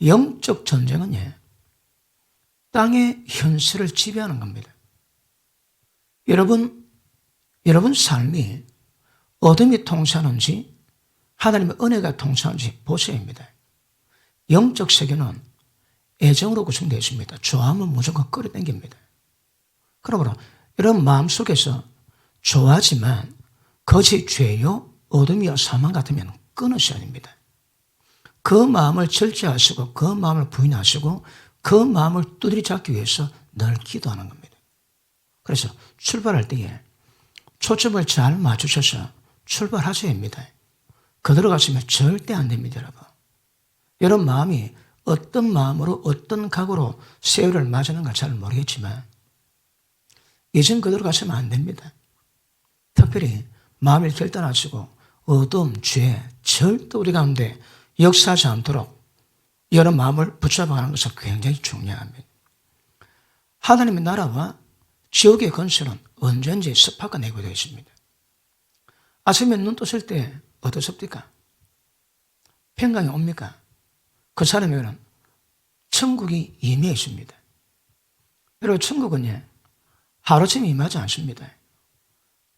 영적 전쟁은 땅의 현실을 지배하는 겁니다. 여러분 삶이 어둠이 통치하는지 하나님의 은혜가 통치하는지 보셔야 합니다. 영적 세계는 애정으로 구성되어 있습니다. 좋아하면 무조건 끌어당깁니다. 그러므로 여러분 마음속에서 좋아하지만 거짓 죄요, 어둠이요, 사망 같으면 끊으셔야 됩니다. 그 마음을 절제하시고 그 마음을 부인하시고 그 마음을 두드리 잡기 위해서 늘 기도하는 겁니다. 그래서 출발할 때에 초점을 잘 맞추셔서 출발하셔야 합니다. 그대로 가시면 절대 안 됩니다, 여러분. 여러분 마음이 어떤 마음으로 어떤 각오로 세월을 맞이하는가 잘 모르겠지만 예전 그대로 가시면 안 됩니다. 특별히 마음을 결단하시고 어둠, 죄 절대 우리 가운데 역사하지 않도록 여러 마음을 붙잡아가는 것은 굉장히 중요합니다. 하나님의 나라와 지옥의 권세는 언제든지 습하고 내구되어 있습니다. 아침에 눈 떴을 때 어떻습니까? 평강이 옵니까? 그 사람에게는 천국이 임해 있습니다. 여러분 천국은 하루쯤 임하지 않습니다.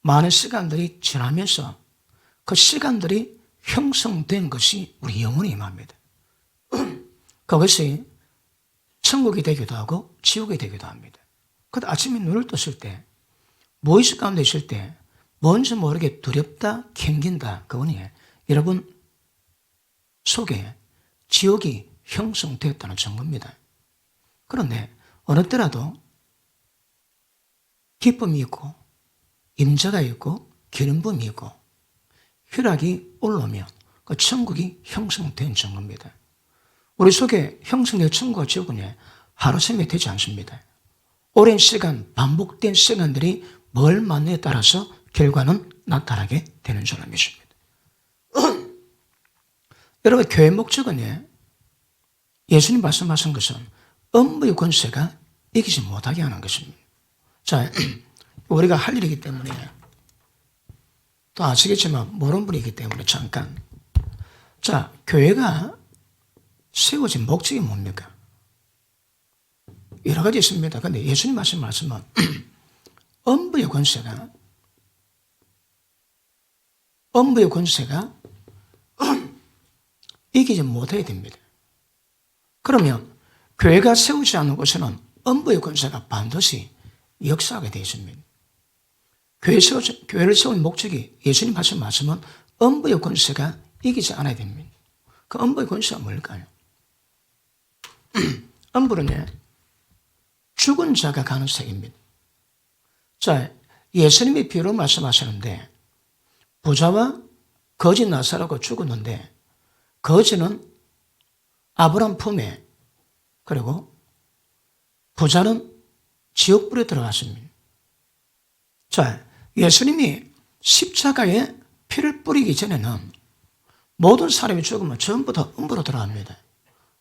많은 시간들이 지나면서 그 시간들이 형성된 것이 우리 영혼에 임합니다. 그것이 천국이 되기도 하고 지옥이 되기도 합니다. 그런데 아침에 눈을 떴을 때 무의식 가운데 있을 때 뭔지 모르게 두렵다, 캥긴다. 그거니 여러분 속에 지옥이 형성되었다는 증거입니다. 그런데 어느 때라도 기쁨이 있고 임자가 있고 기름붐이 있고 휘락이 올라오면 그 천국이 형성된 증거입니다. 우리 속에 형성된 천국과 지옥은 하루섬에 되지 않습니다. 오랜 시간 반복된 시간들이 뭘 맞느냐에 따라서 결과는 나타나게 되는 줄을 믿습니다. 여러분 교회 목적은 예수님 말씀하신 것은 음부의 권세가 이기지 못하게 하는 것입니다. 자, 우리가 할 일이기 때문에 또 아시겠지만 모르는 분이기 때문에 잠깐. 자, 교회가 세워진 목적이 뭡니까? 여러 가지 있습니다. 그런데 예수님 말씀은 음부의 권세가 이기지 못해야 됩니다. 그러면 교회가 세우지 않는 곳에는 음부의 권세가 반드시 역사하게 되어 있습니다. 교회를 세운 목적이 예수님 하신 말씀은 음부의 권세가 이기지 않아야 됩니다. 그 음부의 권세가 뭘까요? 음부는 죽은 자가 가는 세계입니다. 자, 예수님이 비유로 말씀하시는데 부자와 거지 나사로가 죽었는데 거지는 아브람 품에 그리고 부자는 지옥불에 들어갔습니다. 자, 예수님이 십자가에 피를 뿌리기 전에는 모든 사람이 죽으면 전부 다 음부로 들어갑니다.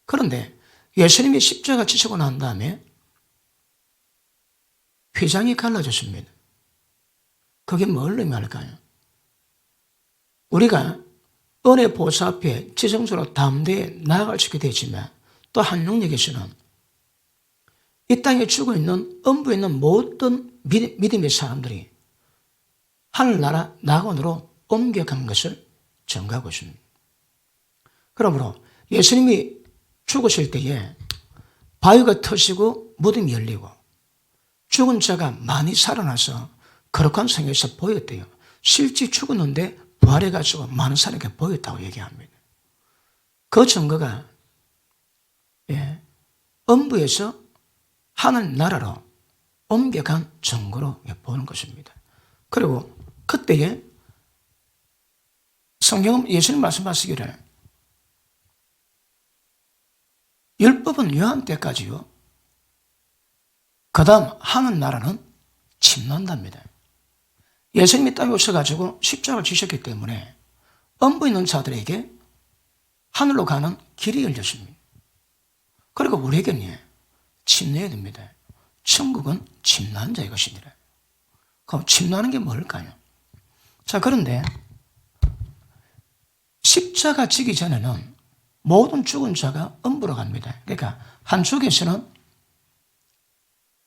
그런데 예수님이 십자가 지시고 난 다음에 휘장이 갈라졌습니다. 그게 뭘 의미할까요? 우리가 은혜 보좌 앞에 지성소로 담대히 나아갈 수 있게 되지만 또 한 영역에서는 이 땅에 죽어 있는 음부에 있는 모든 믿음의 사람들이 하늘나라 낙원으로 옮겨간 것을 증거하고 있습니다. 그러므로 예수님이 죽으실 때에 바위가 터지고 무덤이 열리고 죽은 자가 많이 살아나서 거룩한 성에서 보였대요. 실제 죽었는데 부활해가지고 많은 사람에게 보였다고 얘기합니다. 그 증거가 음부에서 하늘나라로 옮겨간 증거로 보는 것입니다. 그리고 그때에 성경은 예수님 말씀하시기를 율법은 요한 때까지요. 그 다음 하늘나라는 침난답니다. 예수님이 땅에 오셔가지고 십자가를 지셨기 때문에 음부에 있는 자들에게 하늘로 가는 길이 열렸습니다. 그리고 우리에게는 침례해야 됩니다. 천국은 침나는 자의 것이니라. 그럼 침나는 게 뭘까요? 자, 그런데 십자가 지기 전에는 모든 죽은 자가 음부로 갑니다. 그러니까 한쪽에서는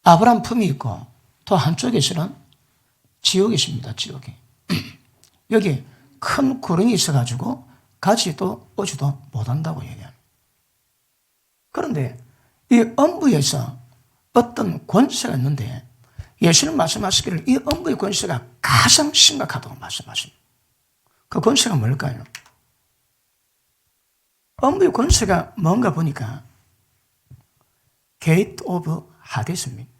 아브라함 품이 있고 또 한쪽에서는 지옥이 있습니다. 지옥이. 여기 큰 구렁이 있어가지고 가지도 오지도 못한다고 얘기합니다. 그런데 이 음부에서 어떤 권세가 있는데 예수는 말씀하시기를 이 음부의 권세가 가장 심각하다고 말씀하십니다. 그 권세가 뭘까요? 음부의 권세가 뭔가 보니까 게이트 오브 하데스입니다.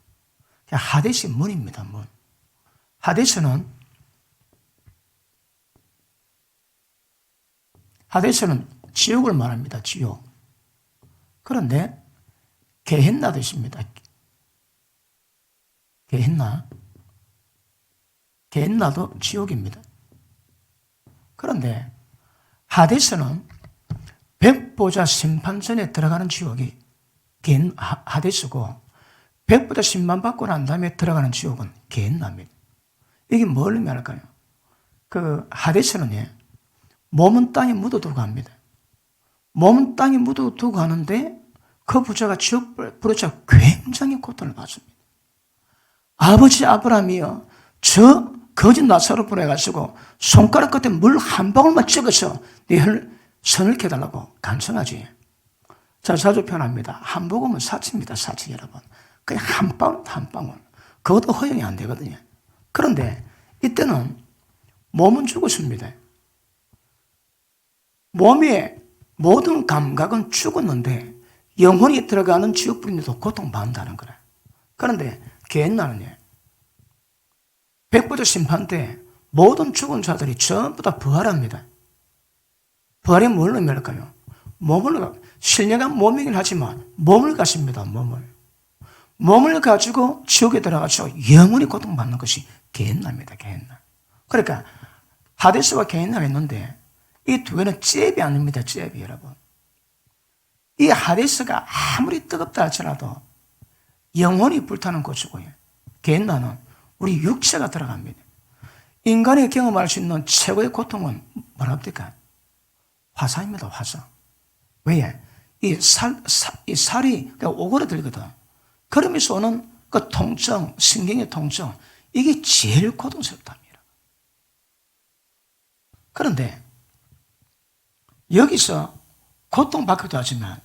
하데스 문입니다. 문. 하데스는 지옥을 말합니다. 지옥. 그런데 게헨나도 있습니다. 게헨나도 지옥입니다. 그런데 하데스는 백보자 심판전에 들어가는 지옥이 하데스고 백보자 심판 받고 난 다음에 들어가는 지옥은 게헨나입니다. 이게 뭘 의미할까요? 그 하데스는 몸은 땅에 묻어두고 합니다. 몸은 땅에 묻어두고 가는데 그 부자가 지옥불에 부르쳐 굉장히 고통을 받습니다. 아버지 아브라함이요, 저 거짓 나사로 보내가지고 손가락 끝에 물 한 방울만 찍어서 네 선을 켜달라고 간청하지. 자, 자주 표현합니다. 한 모금은 사치입니다. 사치 여러분. 그냥 한 방울. 그것도 허용이 안 되거든요. 그런데 이때는 몸은 죽었습니다. 몸의 모든 감각은 죽었는데 영혼이 들어가는 지옥불인데도 고통받는다는 거예요. 그런데 게헨나는요, 백보자 심판 때 모든 죽은 자들이 전부 다 부활합니다. 부활이 뭘 의미할까요? 신령한 몸이긴 하지만 몸을 가집니다. 몸을 가지고 지옥에 들어가서 영원히 고통받는 것이 게헨나입니다. 게헨나. 그러니까 하데스와 게헨나가 있는데 이 두 개는 잽이 아닙니다. 잽이 여러분. 이 하데스가 아무리 뜨겁다 할지라도 영혼이 불타는 곳이고요. 게헨나는 우리 육체가 들어갑니다. 인간이 경험할 수 있는 최고의 고통은 뭐랍니까? 화상입니다. 화상. 왜? 이 살이 오그라들거든. 그러면서 오는 그 통증, 신경의 통증, 이게 제일 고통스럽답니다. 그런데 여기서 고통받기도 하지만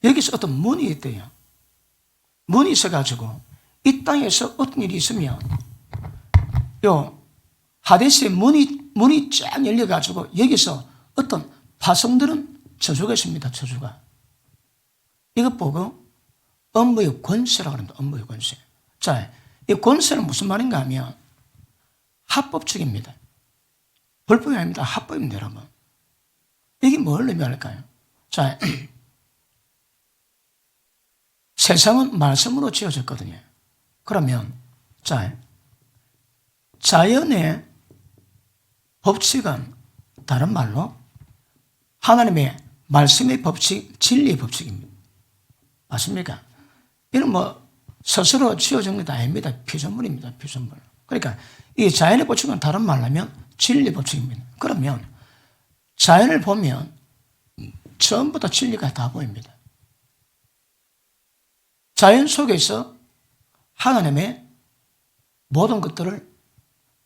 여기서 어떤 문이 있대요. 문이 있어가지고 이 땅에서 어떤 일이 있으면 요 하데스의 문이 쫙 열려가지고 여기서 어떤 파송들은 저주가 있습니다. 저주가. 이것 보고 음부의 권세라고 합니다. 음부의 권세. 자, 이 권세는 무슨 말인가 하면 합법적입니다. 불법이 아닙니다. 합법입니다, 여러분. 이게 뭘 의미할까요? 자, 세상은 말씀으로 지어졌거든요. 그러면 자, 자연의 법칙은 다른 말로 하나님의 말씀의 법칙, 진리의 법칙입니다. 맞습니까? 이는 스스로 지어진 것 아닙니다. 피조물입니다. 피조물. 그러니까 이 자연의 법칙은 다른 말로 하면 진리의 법칙입니다. 그러면 자연을 보면 전부 다 진리가 다 보입니다. 자연 속에서 하나님의 모든 것들을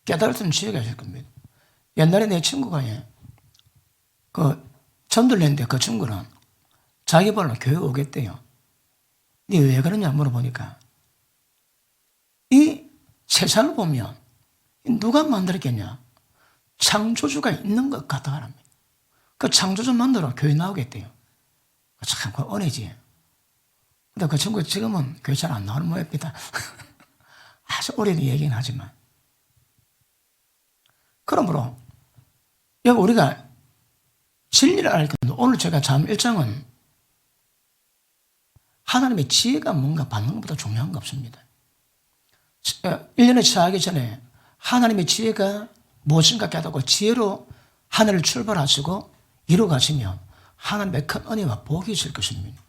깨달을 수 있는 지혜가 있을 겁니다. 옛날에 내 친구가 전들냈는데 그 친구는 자기 발로 교회 오겠대요. 네 왜 그러냐 물어보니까 이 세상을 보면 누가 만들었겠냐? 창조주가 있는 것 같다 합니다. 그 창조주 만들어 교회 나오겠대요. 참 은혜지. 근데 그 친구 지금은 교회 잘 안 나오는 모양입니다. 아주 오래된 얘기는 하지만. 그러므로 여기 우리가 진리를 알 건데 오늘 제가 잠 1장은 하나님의 지혜가 뭔가 받는 것보다 중요한 거 없습니다. 1년에 시작하기 전에 하나님의 지혜가 무엇인가 깨닫고 지혜로 하늘을 출발하시고 이루어가시면 하나님의 큰 은혜와 복이 있을 것입니다.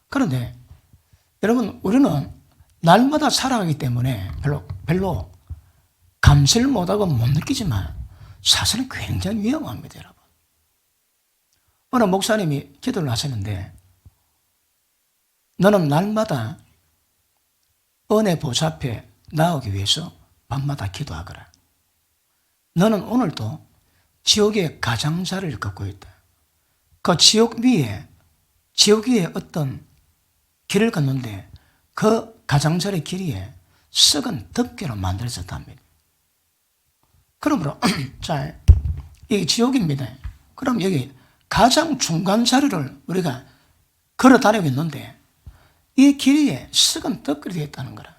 그런데 여러분 우리는 날마다 살아가기 때문에 별로 감시를 못하고 못 느끼지만 사실은 굉장히 위험합니다. 여러분. 어느 목사님이 기도를 하시는데, 너는 날마다 은혜 보좌 앞에 나오기 위해서 밤마다 기도하거라. 너는 오늘도 지옥의 가장자리를 걷고 있다. 그 지옥 위에 어떤 길을 걷는데 그 가장자리 길이에 썩은 덮개로 만들어졌답니다. 그러므로 자, 이게 지옥입니다. 그럼 여기 가장 중간 자리를 우리가 걸어 다니고 있는데 이 길이에 썩은 덮개로 되어 있다는 거라.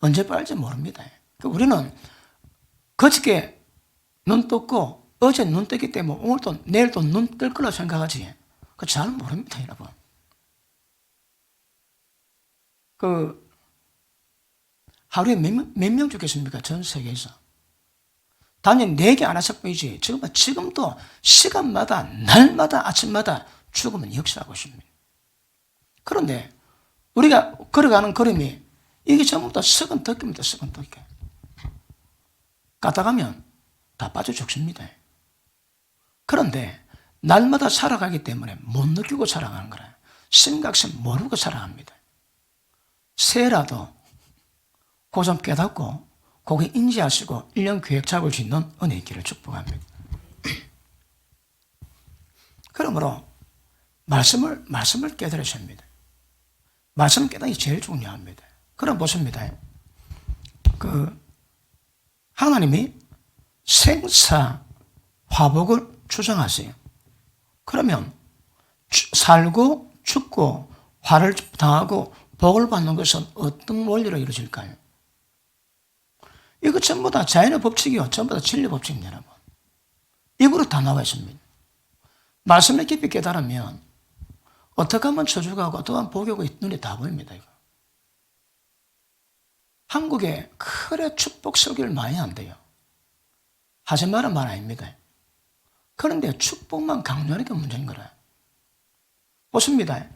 언제 빨지 모릅니다. 우리는 그저께 눈 떴고 어제 눈 떴기 때문에 오늘도 내일도 눈 뜰 거라 생각하지. 잘 모릅니다, 여러분. 하루에 몇 명 죽겠습니까? 전 세계에서. 단연 4개 안 하실 뿐이지. 지금도 시간마다, 날마다, 아침마다 죽으면 역사하고 있습니다. 그런데 우리가 걸어가는 걸음이 이게 전부 다 썩은 덕입니다. 썩은 덕이. 가다가면 다 빠져 죽습니다. 그런데 날마다 살아가기 때문에 못 느끼고 살아가는 거라. 심각성 모르고 살아갑니다. 새라도 그 점 깨닫고 그게 인지하시고 1년 계획 잡을 수 있는 은혜의 길을 축복합니다. 그러므로 말씀을 깨달으셔야 합니다. 말씀 깨닫기 제일 중요합니다. 그럼 보십니다. 하나님이 생사 화복을 주장하세요. 그러면 살고 죽고 화를 당하고 복을 받는 것은 어떤 원리로 이루어질까요? 이거 전부 다 자연의 법칙이요. 전부 다 진리 법칙입니다, 여러분. 입으로 다 나와 있습니다. 말씀을 깊이 깨달으면 어떻게 하면 저주가 오고 어떻게 하면 복이 오고 눈에 다 보입니다, 이거. 한국에 그래 축복 설교를 많이 한대요. 하지 말은 말 아닙니다. 그런데 축복만 강조하는 게 문제인 거라. 보십니다.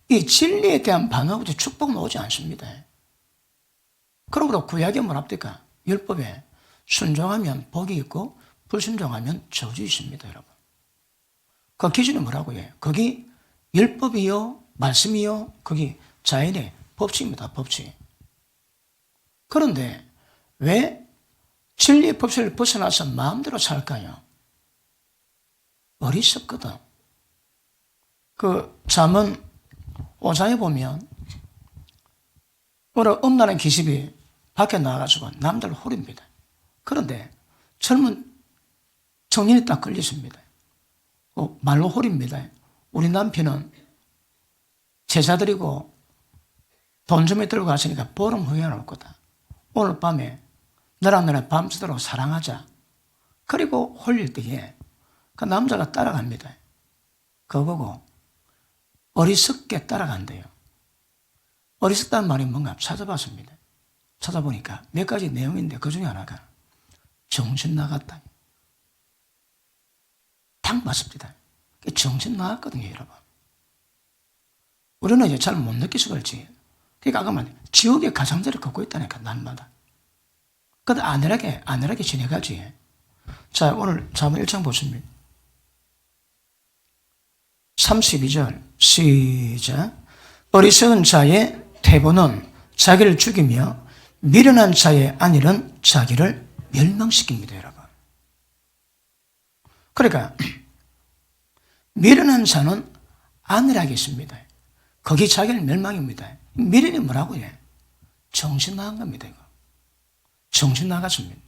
이 진리에 대한 반응하고 축복은 오지 않습니다. 그러므로 구약에 뭐랍니까? 율법에 순종하면 복이 있고 불순종하면 저주 있습니다, 여러분. 그 기준이 뭐라고 해요? 거기 율법이요, 말씀이요, 거기 자연의 법칙입니다, 법칙. 그런데 왜 진리의 법칙을 벗어나서 마음대로 살까요? 어리석거든. 잠언 5장에 보면 어느 엄나는 기집이 밖에 나가가지고 남들 홀입니다. 그런데 젊은 청년이 딱 걸렸습니다. 말로 홀입니다. 우리 남편은 제자들이고 돈 좀 들고 갔으니까 보름 후에 올 거다. 오늘 밤에 너랑 나랑 밤새도록 사랑하자. 그리고 홀릴 때에 그 남자가 따라갑니다. 그거 보고 어리석게 따라간대요. 어리석다는 말이 뭔가 찾아봤습니다. 찾아보니까 몇 가지 내용인데 그 중에 하나가 정신 나갔다. 딱 맞습니다. 정신 나갔거든요, 여러분. 우리는 이제 잘 못 느끼서 그렇지. 그러니까 아까 말한 지옥의 가장자리를 걷고 있다니까, 날마다. 근데 안일하게 지내가지. 자, 오늘 잠언 1장 보십니다. 32절 시작. 어리석은 자의 태보는 자기를 죽이며 미련한 자의 안일은 자기를 멸망시킵니다, 여러분. 그러니까 미련한 자는 안일하게 있습니다. 거기 자기는 멸망입니다. 미련이 뭐라고 해? 정신 나간 겁니다, 이거. 정신 나갔습니다.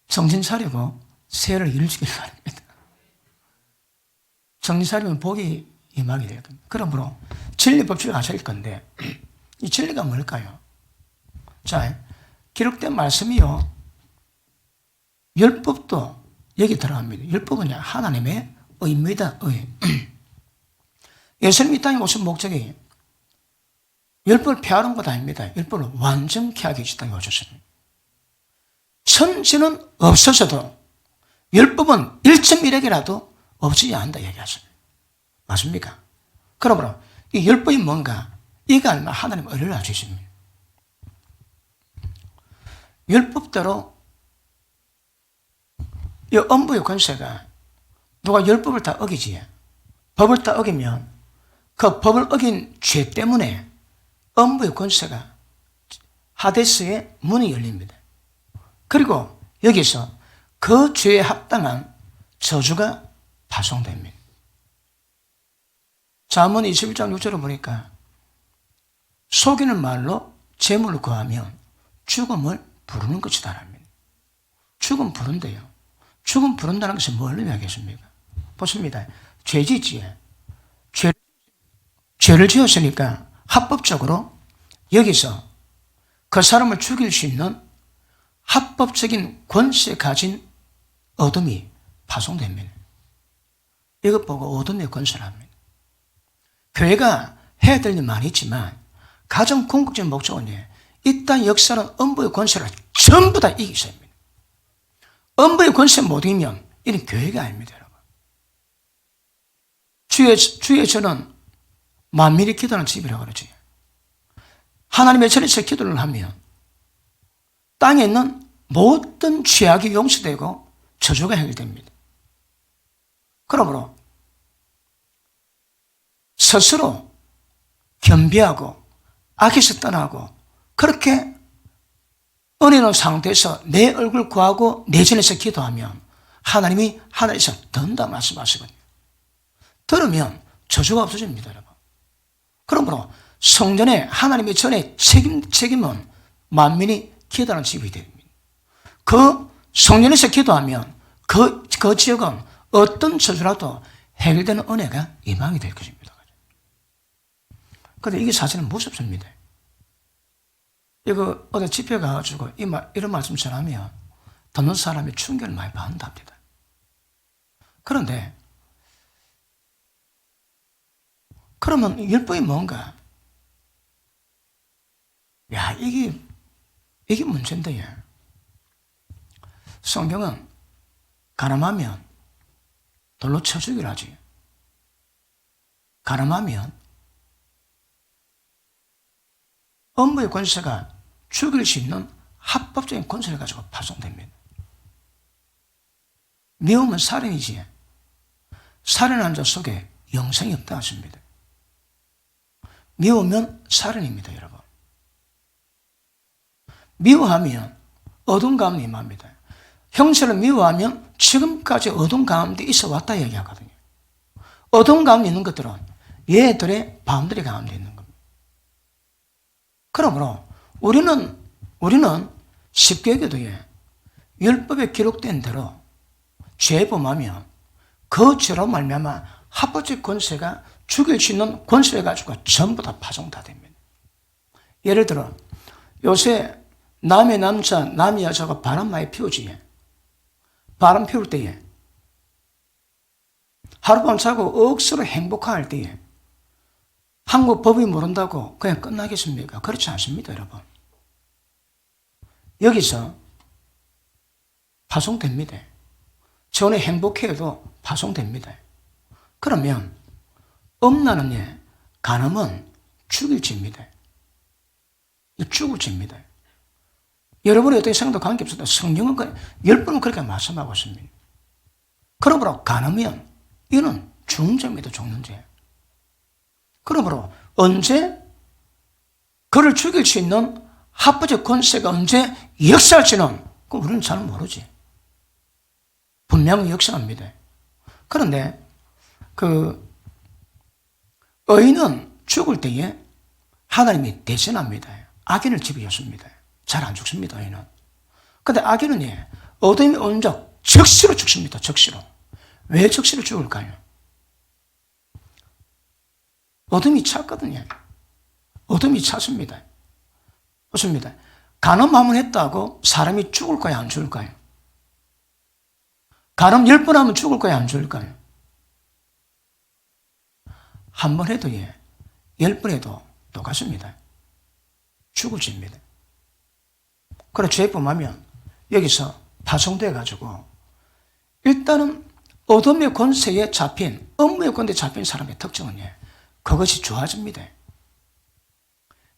정신 차리고 새해를 이루시길 바랍니다. 정신 차리면 복이 임하게 될 겁니다. 그러므로 진리 법칙을 아실 건데 이 진리가 뭘까요? 자, 기록된 말씀이요. 율법도 여기 들어갑니다. 율법은 하나님의 의입니다. 의. 예수님이 이 땅에 오신 목적이 율법을 폐하는 것 아닙니다. 율법을 완전케 하기 위해서 땅에 오셨습니다. 천지는 없어져도 율법은 1.1핵이라도 없어지지 않는다 얘기하십니다. 맞습니까? 그러므로 이 율법이 뭔가 이거 알면 하나님 의를 알 수 있습니다. 율법대로 이 음부의 권세가 누가 율법을 다 어기지, 법을 다 어기면 그 법을 어긴 죄 때문에 음부의 권세가 하데스의 문이 열립니다. 그리고 여기서 그 죄에 합당한 저주가 파송됩니다. 잠언 21장 6절을 보니까 속이는 말로 재물을 구하면 죽음을 부르는 것이다 합니다. 죽음 부른대요. 죽음 부른다는 것은 뭘 의미하겠습니까? 보십니다. 죄지지에 죄를 지었으니까 합법적으로 여기서 그 사람을 죽일 수 있는 합법적인 권세 가진 어둠이 파송됩니다. 이것 보고 어둠의 권세랍니다. 교회가 해야 될 일 많이 있지만 가장 궁극적인 목적은 이 땅 역사는 음부의 권세를 전부 다 이기셔야 합니다. 음부의 권세 못 이기면 이는 교회가 아닙니다, 여러분. 주의 저는 만민이 기도하는 집이라고 그러지. 하나님의 전에서 기도를 하면 땅에 있는 모든 죄악이 용서되고 저주가 해결됩니다. 그러므로 스스로 겸비하고 악에서 떠나고 그렇게 은혜로운 상태에서 내 얼굴 구하고 내 전에서 기도하면 하나님이 하늘에서 든다 말씀하시거든요. 들으면 저주가 없어집니다, 여러분. 그러므로 성전에 하나님의 전에 책임은 만민이 기도하는 집이 됩니다. 그 성전에서 기도하면 그 지역은 어떤 저주라도 해결되는 은혜가 임하게 될 것입니다. 그런데 이게 사실은 무섭습니다. 이거 어디 집회 가가지고 이런 말씀 전하면 듣는 사람이 충격을 많이 받는답니다. 그런데 그러면 율법이 뭔가? 야, 이게 문제인데. 성경은 가늠하면 돌로 쳐 죽이라 하지. 가늠하면 음부의 권세가 죽일 수 있는 합법적인 권세를 가지고 파송됩니다. 미움은 살인이지. 살인한 자 속에 영생이 없다 하십니다. 미우면 살인입니다, 여러분. 미워하면 어두운 가운데 임합니다. 형체를 미워하면 지금까지 어두운 가운데 있어 왔다 얘기하거든요. 어두운 가운데 있는 것들은 얘들의 마음들이 가운데 있는 겁니다. 그러므로 우리는 쉽게 얘기해도 율법에 기록된 대로 죄 범하면 그 죄로 말미암아 합법적 권세가 죽일 수 있는 권세를 가지고 전부 다 파송 다 됩니다. 예를 들어 요새 남의 남자, 남의 여자가 바람 많이 피우지. 바람 피울 때에 하룻밤 자고 억수로 행복할 때에 한국 법이 모른다고 그냥 끝나겠습니까? 그렇지 않습니다, 여러분. 여기서 파송됩니다. 전에 행복해도 파송됩니다. 그러면 음란은 간음은 죽일 죄입니다. 죽을 죄입니다. 여러분이 어떻게 생각도 관계없습니다. 성경은 10번은 그렇게 말씀하고 있습니다. 그러므로 간음이면 이는 죽는 죄입니다. 죽는 죄. 그러므로 언제 그를 죽일 수 있는 합법적 권세가 언제 역사할지는 우리는 잘 모르지. 분명히 역사합니다. 그런데 의인은 죽을 때에 하나님이 대신합니다. 악인을 지배했습니다. 잘 안 죽습니다, 의인은. 그런데 악인은 어둠이 오는 적 즉시로 죽습니다. 즉시로. 왜 즉시로 죽을까요? 어둠이 찼거든요. 어둠이 찼습니다. 좋습니다. 간음 했다고 사람이 죽을까요? 안 죽을까요? 간음 10번 하면 죽을까요? 안 죽을까요? 한 번 해도 10번 해도 똑같습니다. 죽을 죄입니다. 그래 죄범하면 여기서 파송돼 가지고 일단은 어둠의 권세에 잡힌, 음모의 권세에 잡힌 사람의 특징은 그것이 좋아집니다.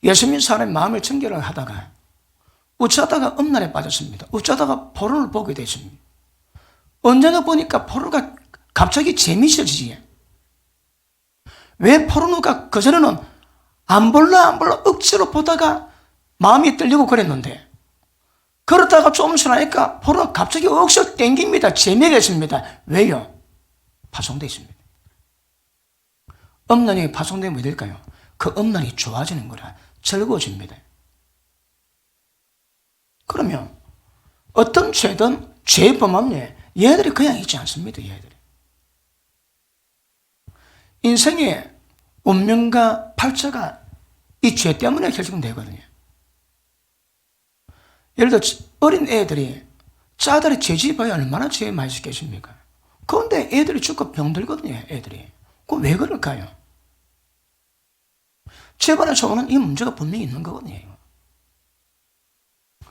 예수 믿는 사람의 마음을 청결하게 하다가 어쩌다가 음란에 빠졌습니다. 어쩌다가 포론을 보게 되십니다. 언젠가 보니까 포르노가 갑자기 재미있어지지. 왜 포르노가 그전에는 안 볼라 억지로 보다가 마음이 떨리고 그랬는데, 그러다가 좀 지나니까 포르노 갑자기 억지로 땡깁니다. 재미가 있습니다. 왜요? 파송되어 있습니다. 음란이 파송되면 왜 될까요? 그 음란이 좋아지는 거라 즐거워집니다. 그러면 어떤 죄든 죄 범함에 얘들이 그냥 있지 않습니다. 얘들이. 인생의 운명과 팔자가 이 죄 때문에 결정되거든요. 예를 들어 어린 애들이 짜들이 죄짓어야 얼마나 죄 많이 짓겠습니까? 그런데 애들이 죽고 병들거든요. 애들이. 그럼 왜 그럴까요? 죄반의 초원은 이 문제가 분명히 있는 거거든요.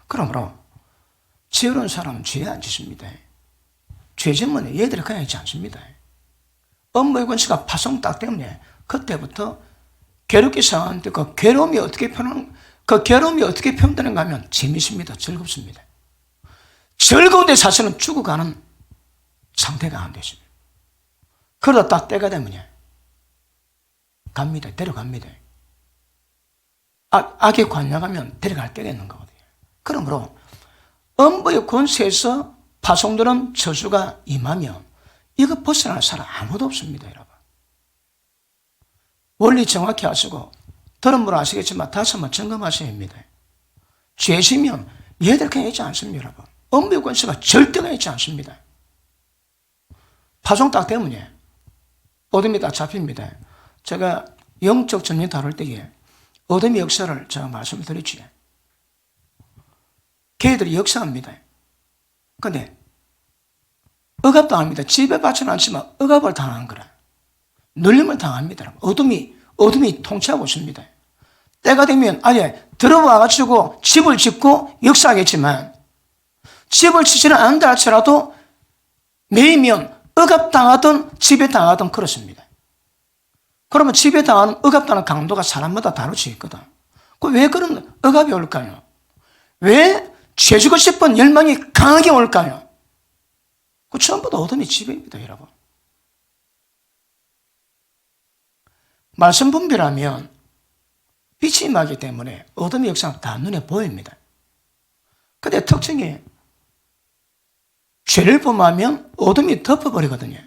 그러므로 죄 어려운 사람은 죄 안 짓습니다. 죄 짓면 얘들이 그냥 있지 않습니다. 업무의 권세가 파송딱 때문에 그때부터 괴롭게 상하는데 그 괴로움이 어떻게 표현되는가 하면 재밌습니다. 즐겁습니다. 즐거운데 사실은 죽어가는 상태가 안 되십니다. 그러다 딱 때가 되면 갑니다. 데려갑니다. 악에 관여하면 데려갈 때가 있는 거거든요. 그러므로 음부의 권세에서 파송되는 저주가 임하면 이거 벗어날 사람 아무도 없습니다. 여러분. 원리 정확히 하시고 들은 분은 아시겠지만 다시 한번 점검하셔야 합니다. 죄지면 얘들 그냥 있지 않습니다. 여러분. 음부의 권세가 절대가 있지 않습니다. 파송 딱 때문에 어둠이 딱 잡힙니다. 제가 영적 전쟁 다룰 때에 어둠의 역사를 제가 말씀을 드렸죠. 걔들이 역사합니다. 근데 억압당합니다. 집에 받지는 않지만 억압을 당한 거라. 눌림을 당합니다. 어둠이 통치하고 있습니다. 때가 되면 아예 들어와가지고 집을 짓고 역사하겠지만 집을 짓지는 않는다 할지라도 매이면 억압당하든 집에 당하든 그렇습니다. 그러면 집에 당하는 억압당하는 강도가 사람마다 다르지 있거든. 왜 그런 억압이 올까요? 왜 죄지고 싶은 열망이 강하게 올까요? 그 전부 다 어둠의 지배입니다, 여러분. 말씀 분별하면 빛이 임하기 때문에 어둠의 역사는 다 눈에 보입니다. 근데 특징이 죄를 범하면 어둠이 덮어버리거든요.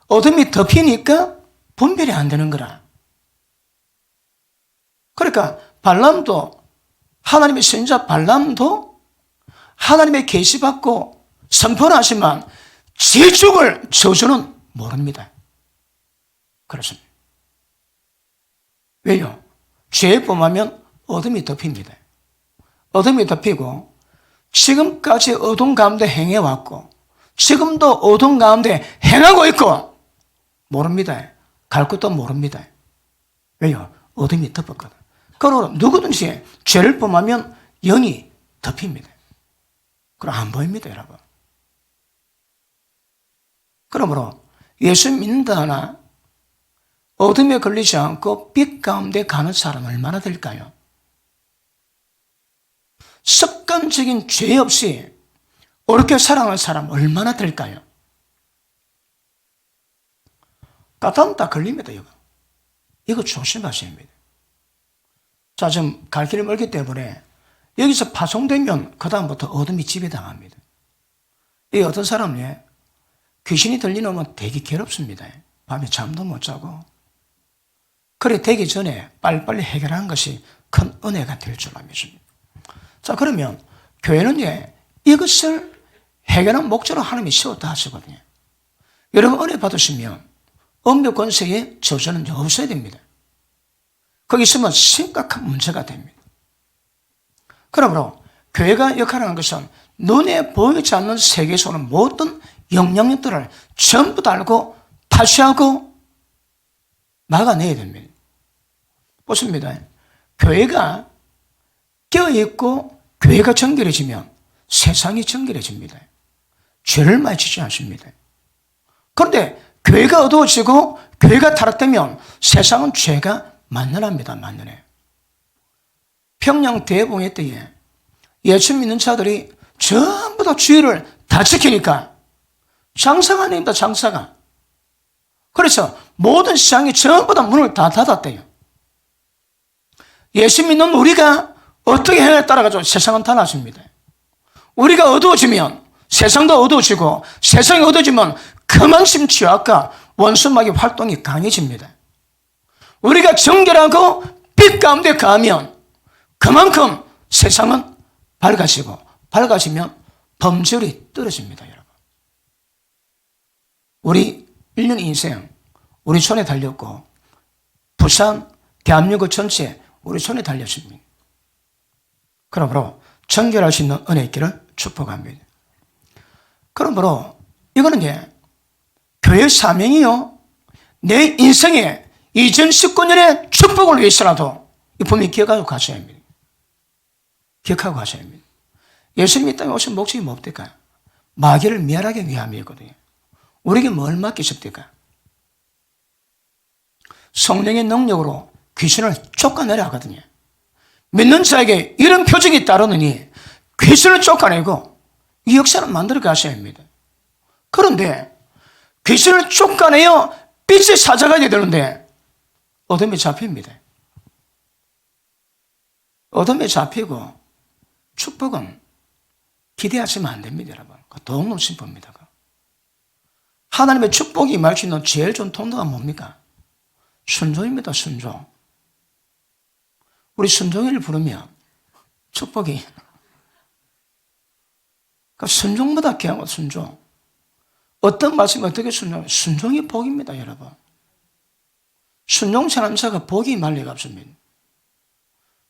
어둠이 덮이니까 분별이 안 되는 거라. 그러니까 발람도, 하나님의 선지자 발람도 하나님의 계시받고 선포를 하지만 제 죽을 저주는 모릅니다. 그렇습니다. 왜요? 죄에 범하면 어둠이 덮입니다. 어둠이 덮이고 지금까지 어둠 가운데 행해왔고 지금도 어둠 가운데 행하고 있고 모릅니다. 갈 것도 모릅니다. 왜요? 어둠이 덮었거든. 그러므로 누구든지 죄를 범하면 영이 덮입니다. 그럼 안 보입니다, 여러분. 그러므로 예수 믿는다 하나 어둠에 걸리지 않고 빛 가운데 가는 사람 얼마나 될까요? 습관적인 죄 없이 옳게 살아가는 사람 얼마나 될까요? 까다로운 다 걸립니다, 이거. 이거 조심하셔야 합니다. 자, 지금 갈 길이 멀기 때문에 여기서 파송되면 그다음부터 어둠이 지배당합니다. 이 어떤 사람은 귀신이 들리면 되게 괴롭습니다. 밤에 잠도 못 자고. 그래 되기 전에 빨리빨리 해결하는 것이 큰 은혜가 될 줄 믿습니다. 자, 그러면 교회는 이것을 해결하는 목적으로 하나님이 세웠다 하시거든요. 여러분 은혜 받으시면 음부 권세의 저주는 없어야 됩니다. 거기 있으면 심각한 문제가 됩니다. 그러므로 교회가 역할하는 것은 눈에 보이지 않는 세계에서 오는 모든 영향력들을 전부 다 알고 파쇄하고 막아내야 됩니다. 보십니다. 교회가 깨어있고 교회가 정결해지면 세상이 정결해집니다. 죄를 많이 짓지 않습니다. 그런데 교회가 어두워지고 교회가 타락되면 세상은 죄가 만연합니다. 만연해요. 평양 대봉회 때에 예수 믿는 자들이 전부 다 주의를 다 지키니까 장사가 아닙니다. 장사가. 그래서 모든 시장이 전부 다 문을 다 닫았대요. 예수 믿는 우리가 어떻게 해야 따라가지고 세상은 달라집니다. 우리가 어두워지면 세상도 어두워지고, 세상이 어두워지면 그만큼 죄악과 원수마귀 활동이 강해집니다. 우리가 정결하고 빛 가운데 가면 그만큼 세상은 밝아지고, 밝아지면 범죄율이 떨어집니다. 여러분, 우리 1년 인생 우리 손에 달렸고, 부산, 대한민국 전체 우리 손에 달렸습니다. 그러므로 정결할 수 있는 은혜의 길을 축복합니다. 그러므로 이거는 교회 사명이요, 내 인생의 2019년의 축복을 위해서라도 분명히 기억하고 가셔야 합니다. 기억하고 가셔야 합니다. 예수님이 이 땅에 오신 목적이 뭡니까? 마귀를 멸하기 위함이거든요. 우리에게 뭘 맡기셨습니까? 성령의 능력으로 귀신을 쫓아내려 하거든요. 믿는 자에게 이런 표징이 따르느니 귀신을 쫓아내고 이 역사를 만들어 가셔야 합니다. 그런데 귀신을 쫓아내어 빛을 찾아가야 되는데 어둠에 잡힙니다. 어둠에 잡히고 축복은 기대하시면 안 됩니다, 여러분. 도움은 심부입니다. 하나님의 축복이 임할 수 있는 제일 좋은 통로가 뭡니까? 순종입니다, 순종. 우리 순종을 부르면 축복이, 그러니까 순종보다 귀한 건 순종. 어떤 말씀이 어떻게 순종해요? 순종이 복입니다, 여러분. 순종치 않은 자가 복이 임할 리가 없습니다.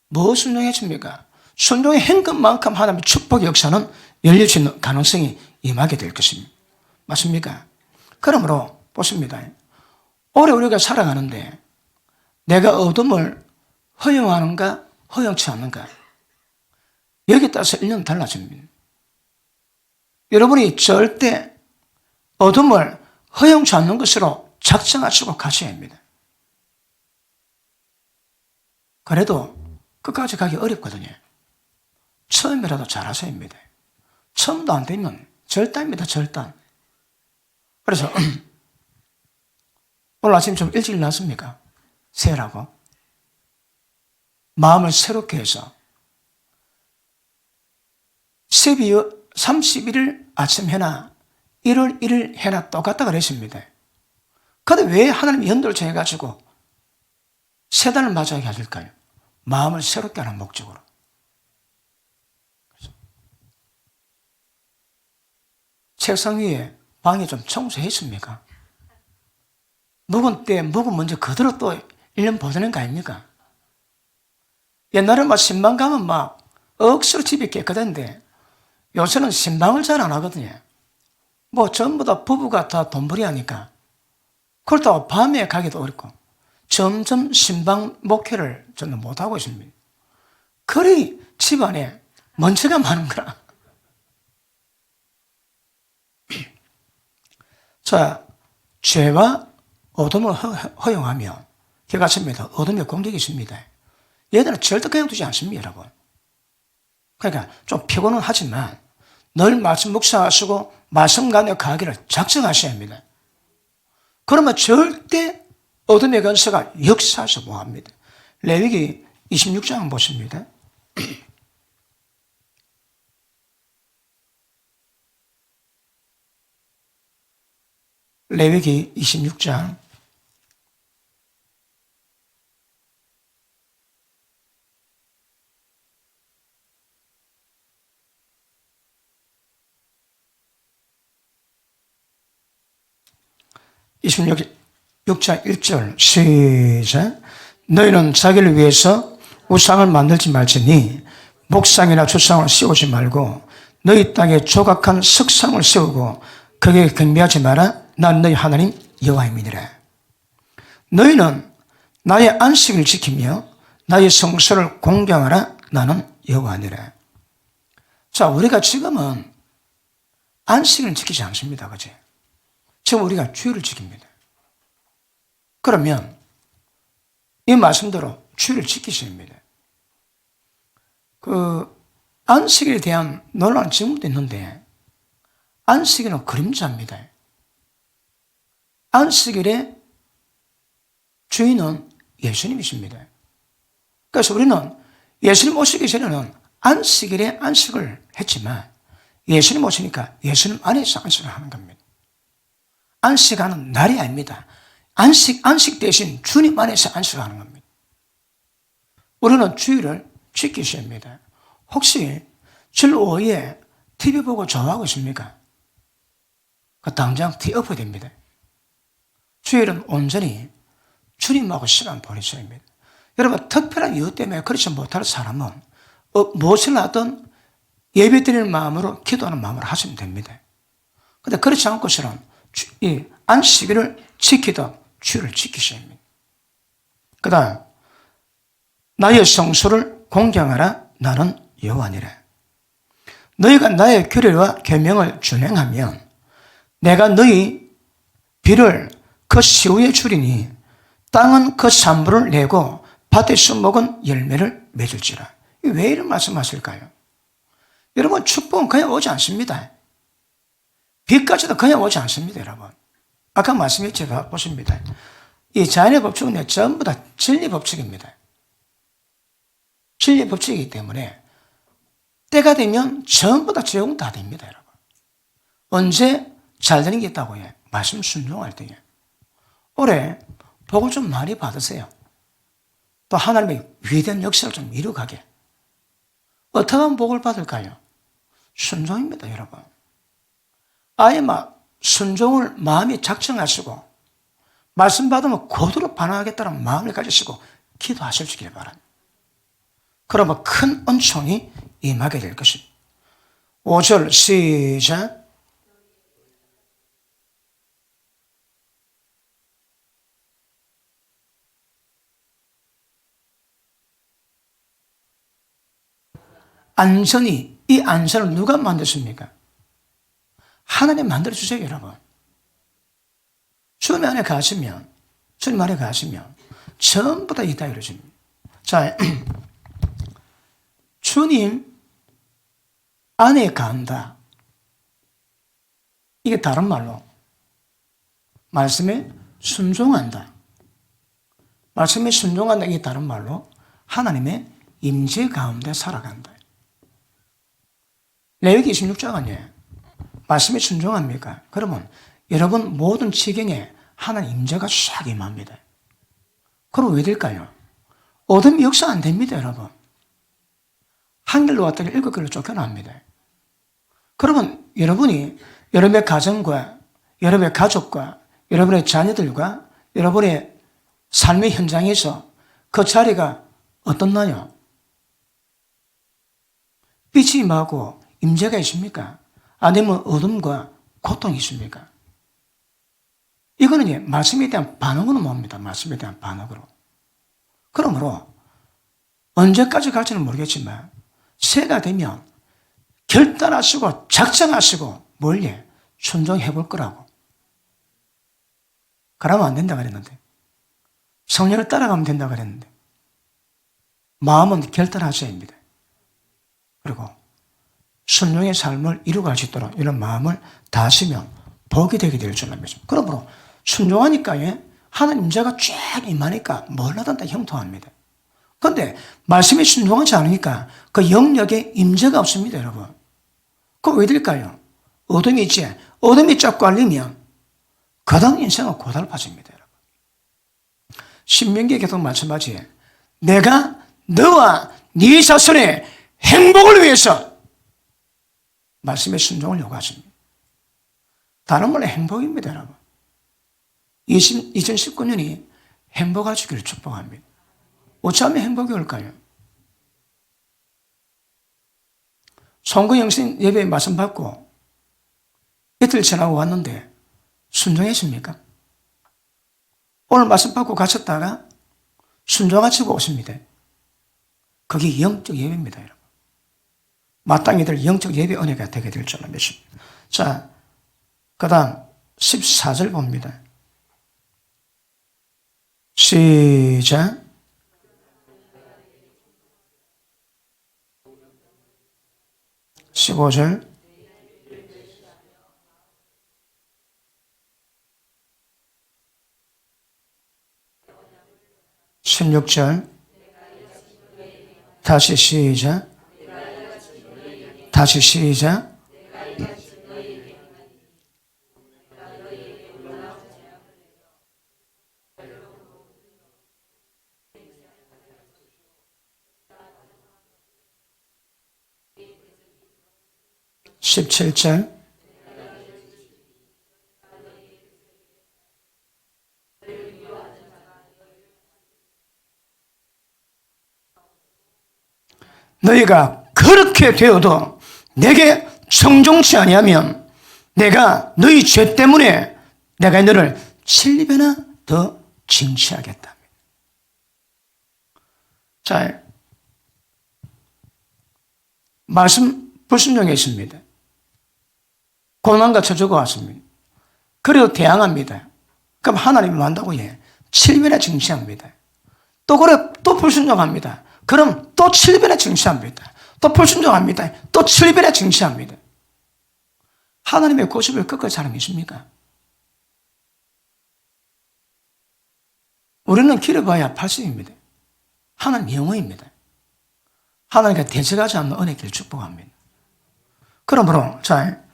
뭐 순종했습니까? 순종의 행급만큼 하나님의 축복의 역사는 열릴 수 있는 가능성이 임하게 될 것입니다. 맞습니까? 그러므로 보십니다. 올해 우리가 살아가는데 내가 어둠을 허용하는가 허용치 않는가, 여기에 따라서 1년 달라집니다. 여러분이 절대 어둠을 허용치 않는 것으로 작정하시고 가셔야 합니다. 그래도 끝까지 가기 어렵거든요. 처음이라도 잘하셔야 합니다. 처음도 안 되면 절단입니다, 절단. 그래서 오늘 아침 좀 일찍 일어났습니까? 세라고 마음을 새롭게 해서 12월 31일 아침 해나 1월 1일 해나 똑같다 그랬습니다. 그런데 왜 하나님이 연도를 정해가지고 세 달을 맞이하게 하실까요? 마음을 새롭게 하는 목적으로. 책상 위에 방에 좀 청소했습니까? 묵은 때 묵은 먼저 그대로 또 1년 보내는 거 아닙니까? 옛날에 막 신방 가면 막 억수로 집이 깨끗한데 요새는 신방을 잘 안 하거든요. 뭐 전부 다 부부가 다 돈벌이 하니까. 그렇다고 밤에 가기도 어렵고 점점 신방 목회를 저는 못하고 있습니다. 그리 집안에 먼지가 많은 거라. 자, 죄와 어둠을 허용하면 결과습니다. 어둠의 공격이 있습니다. 얘들은 절대 그냥 두지 않습니다, 여러분. 그러니까 좀 피곤은 하지만 늘 말씀 묵상하시고 말씀 가운데 가기를 작정하셔야 합니다. 그러면 절대 어둠의 권세가 역사하지 못합니다. 레위기 26장 보십니다. 레위기 26장 26장 1절 시작. 너희는 자기를 위해서 우상을 만들지 말지니 목상이나 주상을 씌우지 말고 너희 땅에 조각한 석상을 세우고 거기에 경배하지 마라. 난 너희 하나님 여호와임이니라. 너희는 나의 안식을 지키며 나의 성소를 공경하라. 나는 여호와니라. 자, 우리가 지금은 안식을 지키지 않습니다. 그치? 지금 우리가 주일을 지킵니다. 그러면 이 말씀대로 주일을 지키셔야 합니다. 안식에 대한 논란은 지금도 있는데 안식일은 그림자입니다. 안식일의 주인은 예수님이십니다. 그래서 우리는 예수님 오시기 전에는 안식일에 안식을 했지만 예수님 오시니까 예수님 안에서 안식을 하는 겁니다. 안식하는 날이 아닙니다. 안식 대신 주님 안에서 안식하는 겁니다. 우리는 주일을 지키셔야 합니다. 혹시 주일 오후에 TV 보고 좋아하고 있습니까? 그 당장 TV 엎어야 됩니다. 주일은 온전히 주님하고 시간 보내셔야 합니다. 여러분, 특별한 이유 때문에 그렇지 못할 사람은 무엇을 하든 예배 드리는 마음으로 기도하는 마음으로 하시면 됩니다. 그런데 그렇지 않고서는 이 안식일을 지키든 주일을 지키셔야 합니다. 그 다음, 나의 성수를 공경하라. 나는 여호와니라. 너희가 나의 규례와 계명을 준행하면 내가 너희 비를 그 시후에 주리니 땅은 그 산물을 내고 밭의 수목은 열매를 맺을지라. 왜 이런 말씀하실까요? 여러분, 축복은 그냥 오지 않습니다. 비까지도 그냥 오지 않습니다, 여러분. 아까 말씀했죠. 보십니다. 이 자연의 법칙은 전부 다 진리 법칙입니다. 진리 법칙이기 때문에 때가 되면 전부 다 적용 다 됩니다, 여러분. 언제 잘 되는 게 있다고요? 말씀 순종할 때에. 올해 복을 좀 많이 받으세요. 또 하나님의 위대한 역사를 좀 이루가게. 어떻게 하면 복을 받을까요? 순종입니다, 여러분. 아예 순종을 마음이 작정하시고 말씀 받으면 그대로 반응하겠다는 마음을 가지시고 기도하실 수 있기를 바랍니다. 그러면 큰 은총이 임하게 될 것입니다. 5절 시작. 안전이, 이 안전을 누가 만드십니까? 하나님 만들어주세요, 여러분. 주님 안에 가시면 전부 다 이 다 이루어집니다. 자, 주님 안에 간다. 이게 다른 말로 말씀에 순종한다. 말씀에 순종한다. 이게 다른 말로 하나님의 임재 가운데 살아간다. 레위기 26장은요, 말씀에 순종합니까? 그러면 여러분 모든 지경에 하나님 임재가 싹 임합니다. 그럼 왜 될까요? 어둠이 역사 안 됩니다, 여러분. 한 길로 왔다가 7길로 쫓겨납니다. 그러면 여러분이 여러분의 가정과 여러분의 가족과 여러분의 자녀들과 여러분의 삶의 현장에서 그 자리가 어떻나요? 빛이 임하고 임재가 있습니까? 아니면 어둠과 고통이 있습니까? 이거는 말씀에 대한 반응으로 봅니다. 말씀에 대한 반응으로. 그러므로 언제까지 갈지는 모르겠지만 새가 되면 결단하시고 작정하시고 뭘 순종해 볼 거라고. 그러면 안 된다 그랬는데. 성령을 따라가면 된다 그랬는데. 마음은 결단하셔야 합니다. 그리고 순종의 삶을 이루어갈 수 있도록 이런 마음을 다하시면 복이 되게 될 줄 믿습니다. 그러므로 순종하니까 하나님 임재가 쫙 임하니까 뭘 하든 다 형통합니다. 그런데 말씀에 순종하지 않으니까 그 영역에 임재가 없습니다, 여러분. 그거 왜 될까요? 어둠이 있지. 어둠이 쫙 깔리면 그 다음 인생은 고달파집니다, 여러분. 신명기에 계속 마찬가지예요. 내가 너와 네 자손의 행복을 위해서 말씀의 순종을 요구하십니다. 다른 말로 행복입니다, 여러분. 2019년이 행복하시기를 축복합니다. 어찌하면 행복이 올까요? 송구영신 예배에 말씀 받고 이틀 지나고 왔는데 순종했습니까? 오늘 말씀 받고 가셨다가 순종하시고 오십니다. 그게 영적 예배입니다, 여러분. 마땅히들 영적 예배 은혜가 되게 될 줄로 믿습니다. 자, 그 다음 14절 봅니다. 시작. (15절) 16절. 다시 시작. 다시 시작. 17절. 너희가 그렇게 되어도 내게 청종치 아니하면 내가 너희 죄 때문에 내가 너를 7배나 더 징치하겠다. 자, 말씀 불순종에 있습니다. 고난과 저주가 왔습니다. 그래도 대항합니다. 그럼 하나님이 한다고 해. 7배나 징치합니다. 또 그래, 또 불순종합니다. 그럼 또 7배나 징치합니다. 또 불순종합니다. 또 7배나 징치합니다. 하나님의 고집을 꺾을 사람이 있습니까? 우리는 길어봐야 80입니다. 하나님 영어입니다. 하나님께 대적하지 않는 은혜길 축복합니다. 그러므로 자,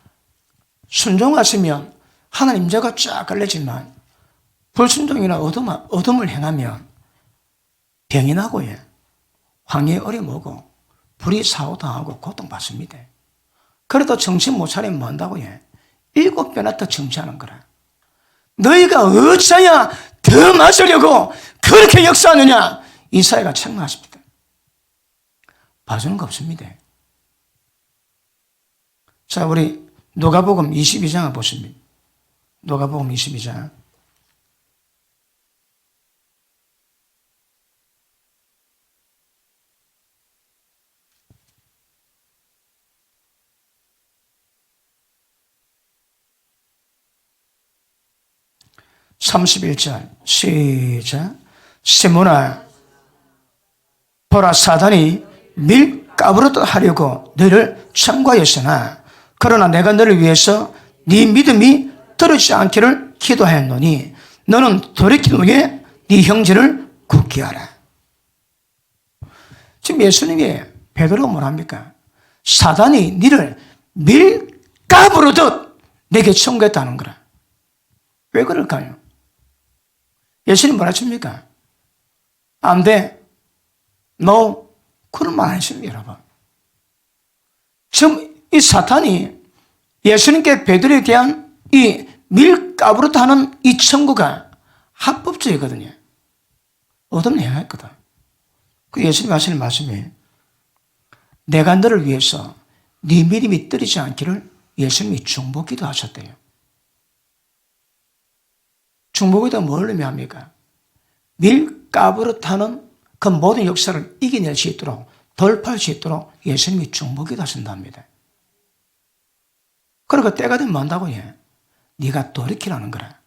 순종하시면 하나님 인자가 쫙 깔려지만 불순종이나 어둠을 행하면 병이 나고 황해에 어려먹고 불이 사고당하고 고통받습니다. 그래도 정신 못 차리면 뭐 한다고 7배나 더 정치하는 거라. 너희가 어찌하여 더 맞으려고 그렇게 역사하느냐. 이사야가 책망하십니다. 봐주는 거 없습니다. 자, 우리 누가복음 22장을 보십니다. 누가복음 22장. (31절) 시작. 시몬아, 보라, 사단이 밀가부르듯 하려고 너를 청구하였으나 그러나 내가 너를 위해서 네 믿음이 떨어지지 않기를 기도하였노니 너는 돌이킨 후에 네 형제를 굳게 하라. 지금 예수님이 베드로가 뭐랍니까? 사단이 너를 밀가부르듯 내게 청구했다는 거라. 왜 그럴까요? 예수님 뭐라 칩니까? 안 돼. No. 그런 말 안 했습니다, 여러분. 지금 이 사탄이 예수님께 베드로에 대한 이 밀가부르듯 하는 이 청구가 합법적이거든요. 어둠 행했거든. 그 예수님 하시는 말씀이 내가 너를 위해서 네 믿음이 떨어지지 않기를 예수님이 중보기도 하셨대요. 중보기도 뭘 의미합니까? 밀가부르듯 하는 그 모든 역사를 이겨낼 수 있도록, 돌파할 수 있도록 예수님이 중보기도 하신답니다. 그러니까 때가 되면 뭐 한다고 해? 네가 돌이키라는 거라.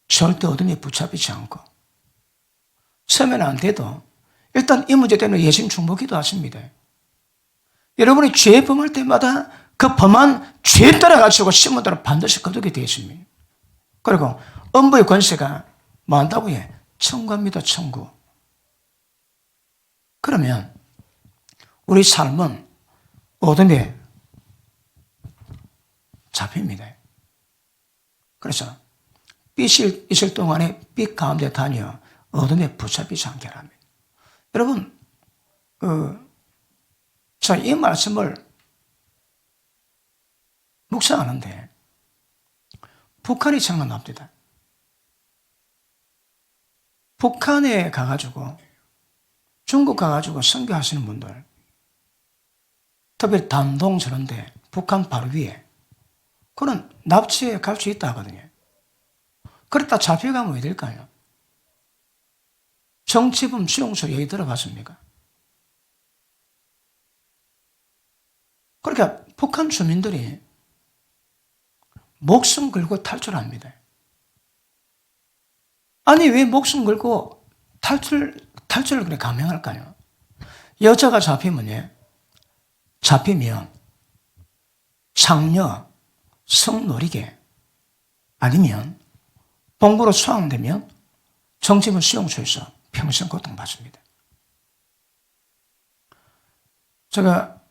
절대 어둠에 붙잡히지 않고. 처음에는 안 돼도 일단 이 문제 때문에 예수님 중보기도 하십니다. 여러분이 죄 범할 때마다 그 범한 죄에 따라 가지고 심문대로 반드시 거두게 되어 있습니다. 그리고 음부의 권세가 뭐 한다고 해? 청구합니다, 청구. 그러면 우리 삶은 어둠에 잡힙니다. 그래서 빛이 있을 동안에 빛 가운데 다녀 어둠에 붙잡히지 않게 합니다. 여러분, 자, 이 말씀을 묵상하는데 북한이 생각납니다. 북한에 가가지고 중국 가가지고 선교하시는 분들, 특히 단동 저런데 북한 바로 위에 그런 납치에 갈 수 있다 하거든요. 그랬다 잡혀가면 왜 될까요? 정치범 수용소 얘기 들어봤습니까? 그러니까 북한 주민들이 목숨 걸고 탈출합니다. 아니 왜 목숨 걸고 탈출을 그래 감행할까요? 여자가 잡히면 장녀, 성노리개 아니면 봉부로 수감되면 정치범 수용소에서 평생 고통받습니다. 제가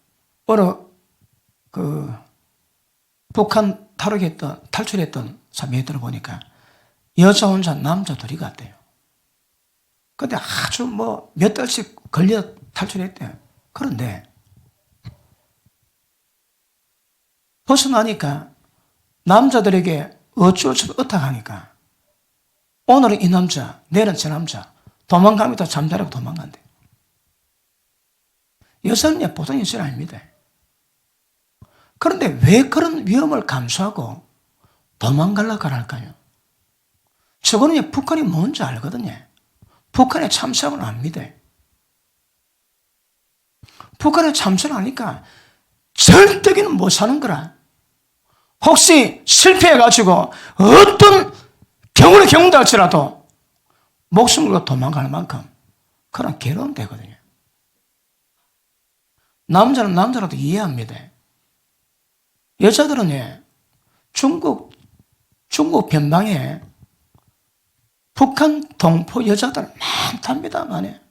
북한 탈출했던 사미에들을 보니까 여자 혼자 남자 둘이 갔대요. 근데 아주 몇 달씩 걸려 탈출했대요. 그런데 벗어나니까 남자들에게 어쩔 수 없이 의탁하니까 오늘은 이 남자, 내일은 저 남자, 도망갑니다. 잠자라고 도망간대. 여자는 보통 인생 아닙니다. 그런데 왜 그런 위험을 감수하고 도망가려고 할까요? 저거는 북한이 뭔지 알거든요. 북한의 참사를 압니다. 북한의 참사를 아니까 절대기는 못 사는 거라. 혹시 실패해가지고 어떤 경우를 겪는다 할지라도 목숨을 걸고 도망갈 만큼 그런 괴로움 되거든요. 남자는 남자라도 이해합니다. 여자들은 중국 변방에 북한 동포 여자들 많답니다만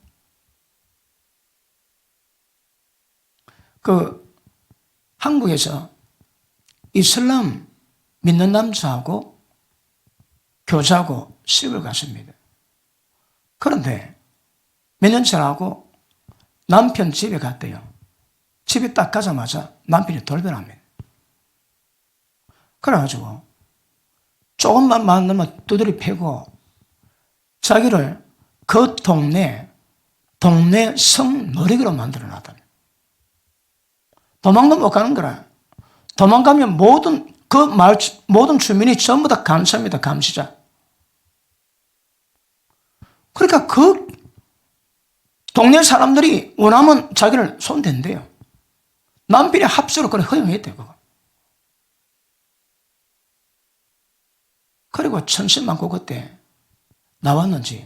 한국에서 이슬람 믿는 남자하고 교자하고 시집을 갔습니다. 그런데 몇 년 지나고 남편 집에 갔대요. 집에 딱 가자마자 남편이 돌변합니다. 그래가지고 조금만 만나면 두드리 패고 자기를 그 동네 성노리기로 만들어놨다. 도망도 못 가는 거라. 도망가면 모든 주민이 전부 다 감시합니다. 감시자. 그러니까 그 동네 사람들이 원하면 자기를 손댄대요. 남편이 합수로 그걸 허용했대요. 그거. 그리고 천신만고 그때 나왔는지,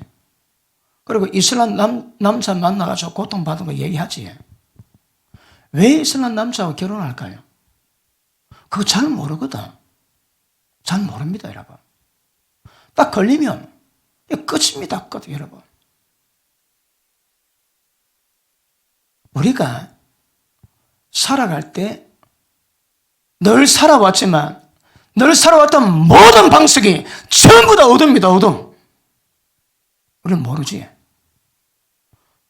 그리고 이슬람 남자 만나가지고 고통받은 거 얘기하지. 왜 이슬람 남자하고 결혼할까요? 그거 잘 모르거든. 잘 모릅니다, 여러분. 딱 걸리면 끝입니다, 끝, 여러분. 우리가 살아갈 때 늘 살아왔지만 늘 살아왔던 모든 방식이 전부 다 어둠입니다, 어둠. 우리는 모르지.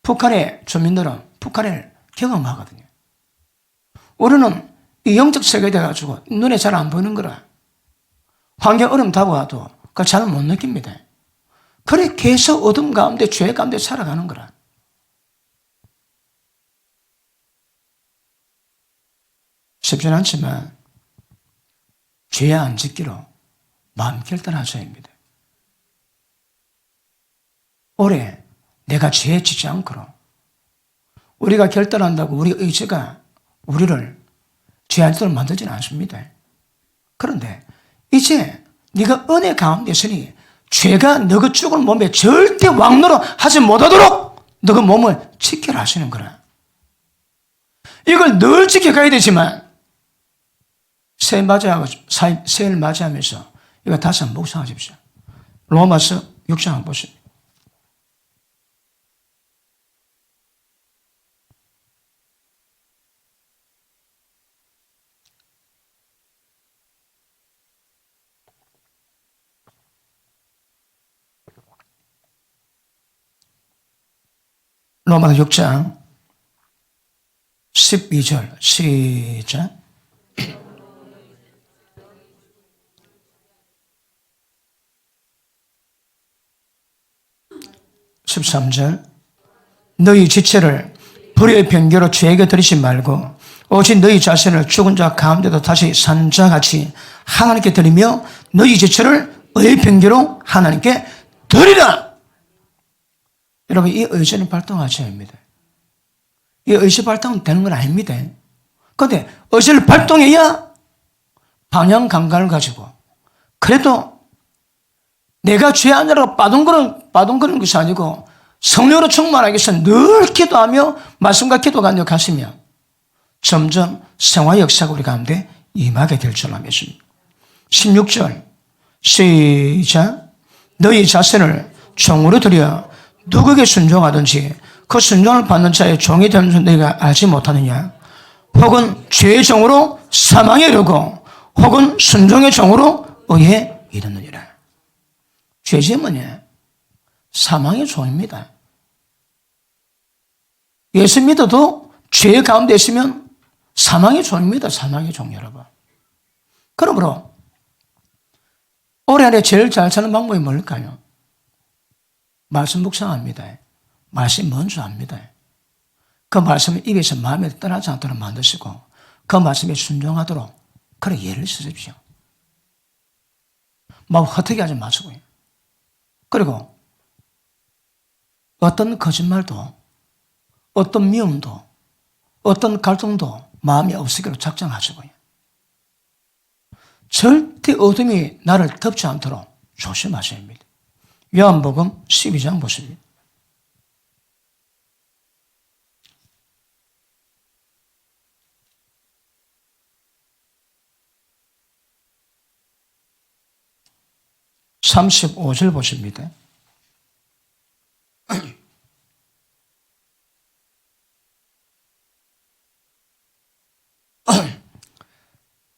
북한의 주민들은 북한을 경험하거든요. 우리는 이 영적 세계에 돼가지고 눈에 잘 안 보이는 거라. 환경 어려움 다가와도 그걸 잘 못 느낍니다. 그래 계속 어둠 가운데 죄 가운데 살아가는 거라. 쉽지는 않지만 죄 안 짓기로 마음 결단하셔야 합니다. 올해 내가 죄 짓지 않고로 우리가 결단한다고 우리 의지가 우리를 죄할 짓을 만들지는 않습니다. 그런데 이제 네가 은혜 가운데 있으니 죄가 너가 죽은 몸에 절대 왕노로 하지 못하도록 너가 몸을 지켜라 하시는 거라. 이걸 늘 지켜가야 되지만 새해를 맞이하면서 이거 다시 한번 묵상하십시오. 로마서 6장 한번 보십시오. 로마서 6장 12절 시작. 13절 너희 지체를 불의의 변개로 죄에게 드리지 말고 오직 너희 자신을 죽은 자 가운데도 다시 산 자같이 하나님께 드리며 너희 지체를 의의 변개로 하나님께 드리라. 여러분 이 의지는 발동하셔야 합니다. 이 의지 발동은 되는 건 아닙니다. 그런데 의지를 발동해야 방향 감각을 가지고 그래도 내가 죄 아니라고 빠둥거리는 것이 아니고 성령으로 충만하기 위해서 늘 기도하며 말씀과 기도 간격하시면 점점 생활 역사가 우리 가운데 임하게 될 줄로 믿습니다. 16절 시작. 너희 자신을 종으로 드려 누구에게 순종하든지 그 순종을 받는 자의 종이 되는 줄 너희가 알지 못하느냐? 혹은 죄의 종으로 사망에 이르고 혹은 순종의 종으로 의에 이르느니라. 죄짐은요, 사망의 종입니다. 예수 믿어도 죄 가운데 있으면 사망의 종입니다. 사망의 종 여러분. 그러므로 올해 안에 제일 잘 사는 방법이 뭘까요? 말씀 묵상합니다. 말씀 먼저 합니다. 그 말씀을 입에서 마음에 떠나지 않도록 만드시고 그 말씀에 순종하도록 그래 예를 쓰십시오. 막 헛되게 하지 마시고요. 그리고 어떤 거짓말도 어떤 미움도 어떤 갈등도 마음에 없으기로 작정하시고요. 절대 어둠이 나를 덮지 않도록 조심하셔야 합니다. 요한복음 12장 보십니다. (35절) 보십니다.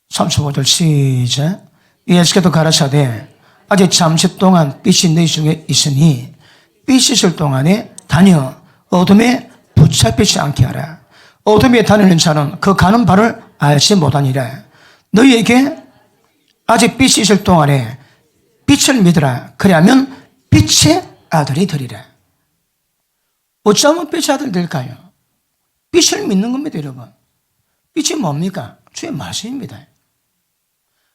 35절 시작. 예수께서 가라사대 아직 잠시 동안 빛이 너희 중에 있으니 빛이 있을 동안에 다녀 어둠에 붙잡히지 않게 하라. 어둠에 다니는 자는 그 가는 바를 알지 못하니라. 너희에게 아직 빛이 있을 동안에 빛을 믿으라. 그리하면 빛의 아들이 되리라. 어쩌면 빛의 아들이 될까요? 빛을 믿는 겁니다, 여러분. 빛이 뭡니까? 주의 말씀입니다.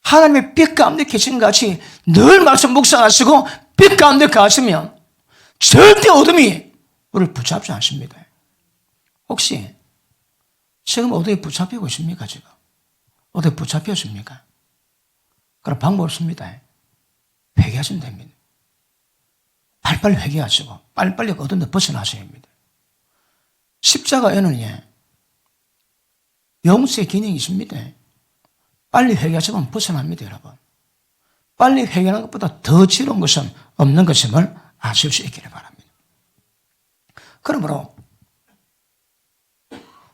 하나님의 빛 가운데 계신 같이 늘 말씀 묵상하시고 빛 가운데 가시면 절대 어둠이 우리를 붙잡지 않습니다. 혹시 지금 어디에 붙잡히고 있습니까? 지금 어디에 붙잡혔습니까? 그럼 방법 없습니다. 회개하시면 됩니다. 빨리빨리 회개하시고 빨리빨리 어둠에 벗어나셔야 합니다. 십자가에는 용서의 기능이 있습니다. 빨리 회개하시면 벗어납니다, 여러분. 빨리 회개하는 것보다 더 지루한 것은 없는 것임을 아실 수 있기를 바랍니다. 그러므로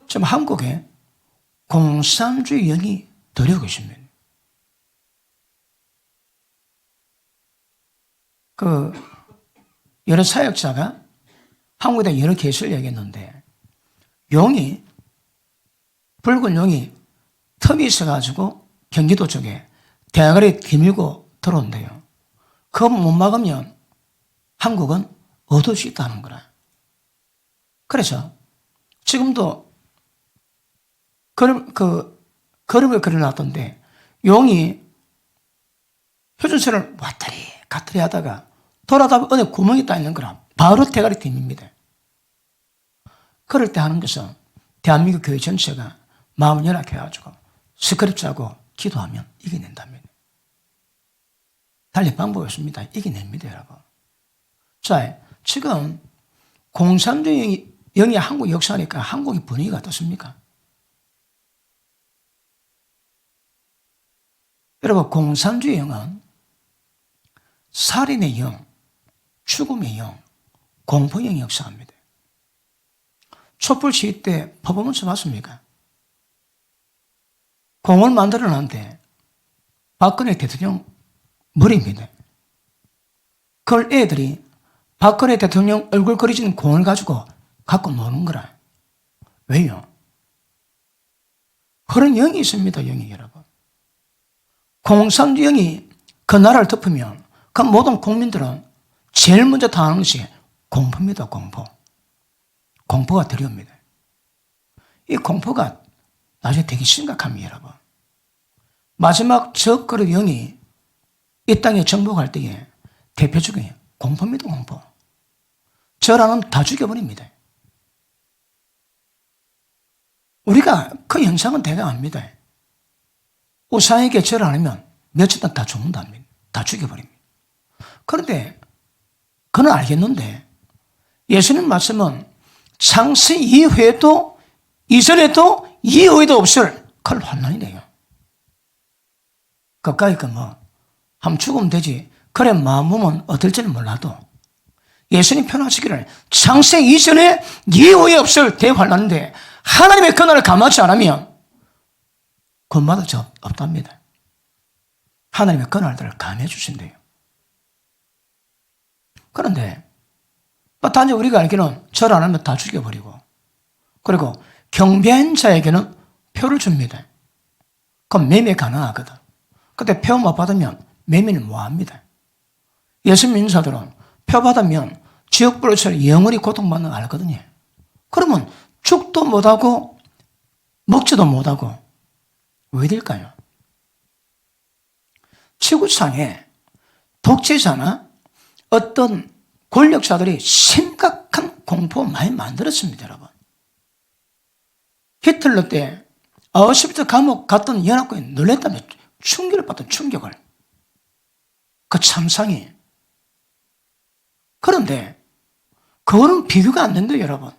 지금 한국에 공산주의 영이 들어오고 있습니다. 여러 사역자가 한국에 여러 계시를 얘기했는데 붉은 용이 틈이 있어가지고 경기도 쪽에 대가리 뒤밀고 들어온대요. 그거 못 막으면 한국은 얻을 수 있다는 거라. 그래서 지금도 그림을 그려놨던데 용이 휴전선을 왔다리 갔다리 하다가 돌아다 어느 구멍이 딱 있는 거라 바로 대가리 뒤밉니다. 그럴 때 하는 것은 대한민국 교회 전체가 마음을 연합해가지고 스크립 짜고 기도하면 이겨낸답니다. 달리 방법이 없습니다. 이겨냅니다, 여러분. 자, 지금 공산주의 영이 한국 역사니까 한국의 분위기가 어떻습니까? 여러분, 공산주의 영은 살인의 영, 죽음의 영, 공포의 영이 역사합니다. 촛불 시위 때 퍼포먼스 봤습니까? 공을 만들어 놨는데 박근혜 대통령 머리입니다. 그걸 애들이 박근혜 대통령 얼굴 그려진 공을 가지고 갖고 노는 거라. 왜요? 그런 영이 있습니다, 영이 여러분. 공산주의 영이 그 나라를 덮으면 그 모든 국민들은 제일 먼저 당하는 것이 공포입니다, 공포. 공포가 들여옵니다. 이 공포가 나중에 되게 심각합니다, 여러분. 마지막 적그릇 영이 이 땅에 정복할 때에 대표적인 공포입니다, 공포. 저라면 다 죽여버립니다. 우리가 그 현상은 대강 압니다. 우상에게 절을 안 하면 며칠 동안 다 죽는답니다. 다 죽여버립니다. 그런데 그는 알겠는데 예수님 말씀은 창세 이후에도 이전에도 이후에도 없을 그런 환난이래요. 가까이 한번 죽으면 되지. 그래 마음은 어떨지는 몰라도 예수님 표현하시기를 창세 이전에 이후에 없을 대환란인데 하나님의 권한을 감하지 않으면 구원받을 수 없답니다. 하나님의 권한을 감해 주신대요. 그런데 단지 우리가 알기는 절 안 하면 다 죽여버리고, 그리고 경배한 자에게는 표를 줍니다. 그럼 매매 가능하거든. 근데 표 못 받으면 매매는 뭐합니다. 예수 믿는 자들은 표 받으면 지옥불을 쳐서 영원히 고통받는 거 알거든요. 그러면 죽도 못하고 먹지도 못하고 왜 될까요? 지구상에 독재자나 어떤 권력자들이 심각한 공포 많이 만들었습니다, 여러분. 히틀러 때 아우슈비츠 감옥 갔던 연합군이 놀랬다며 충격을 받던 충격을. 그 참상이. 그런데 그거는 비교가 안 된대요, 여러분.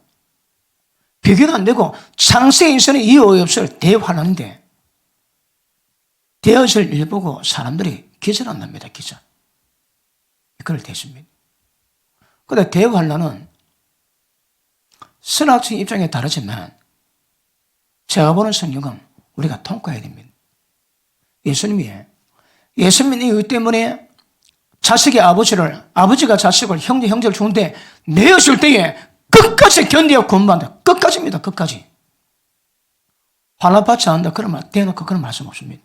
비교가 안 되고 창세 이전에 이유 없을 대환란인데 되어질 일 보고 사람들이 기절한답니다, 기절. 그걸 대십니다. 그런데 대환란은 신학적 입장에 다르지만 제가 보는 성경은 우리가 통과해야 됩니다. 예수 믿는 이유 때문에 자식의 아버지가 자식을 형제를 주는데 내어줄 때에 끝까지 견디어 구원받는다. 끝까지입니다. 끝까지. 환난받지 않는다. 그런 말, 대놓고 그런 말씀 없습니다.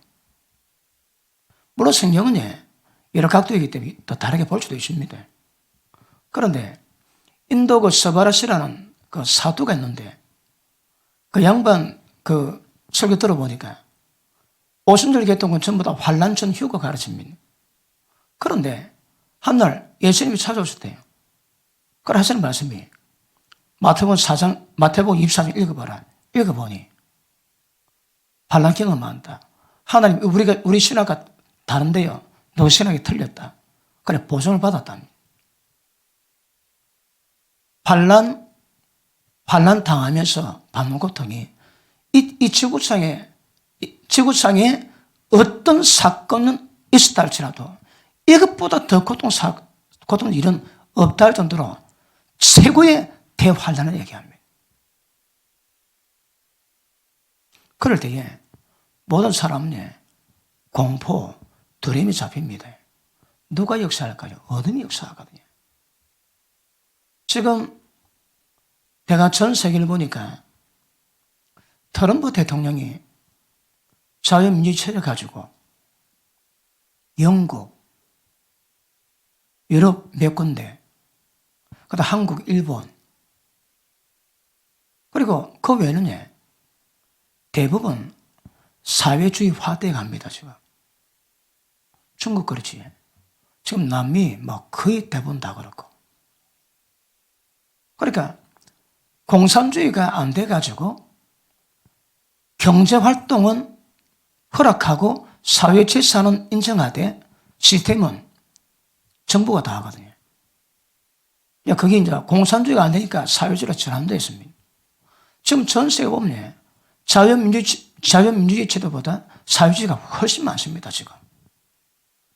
물론 성경은 여러 각도이기 때문에 또 다르게 볼 수도 있습니다. 그런데 인도 그 서바라시라는 그 사두가 있는데 그 양반 그 설교 들어보니까 오순절 계통은 전부 다 환난 전 휴가 가르칩니다. 그런데 한날 예수님이 찾아오셨대요. 그래 하시는 말씀이 마태복음 24장 읽어봐라. 읽어보니 환난 경험한다. 하나님 우리 신학과 다른데요. 너 신학이 틀렸다. 그래 보증을 받았다. 환난 당하면서 받는 고통이 이 지구상에 어떤 사건은 있었다 할지라도 이것보다 더 고통 일은 없다 할 정도로 최고의 대환란을 얘기합니다. 그럴 때에 모든 사람은 공포, 두려움이 잡힙니다. 누가 역사할까요? 어둠이 역사하거든요. 지금 내가 전 세계를 보니까 트럼프 대통령이 자유민주체를 가지고 영국, 유럽 몇 군데, 그다음 한국, 일본, 그리고 그 외에는 대부분 사회주의 화대에 갑니다, 지금. 중국 그렇지. 지금 남미 거의 대부분 다 그렇고. 그러니까 공산주의가 안 돼가지고 경제활동은 허락하고 사회질서는 인정하되 시스템은 정부가 다 하거든요. 그게 이제 공산주의가 안 되니까 사회주의로 전환되어 있습니다. 지금 전 세계 보면 자유민주주의 제도보다 사회주의가 훨씬 많습니다, 지금.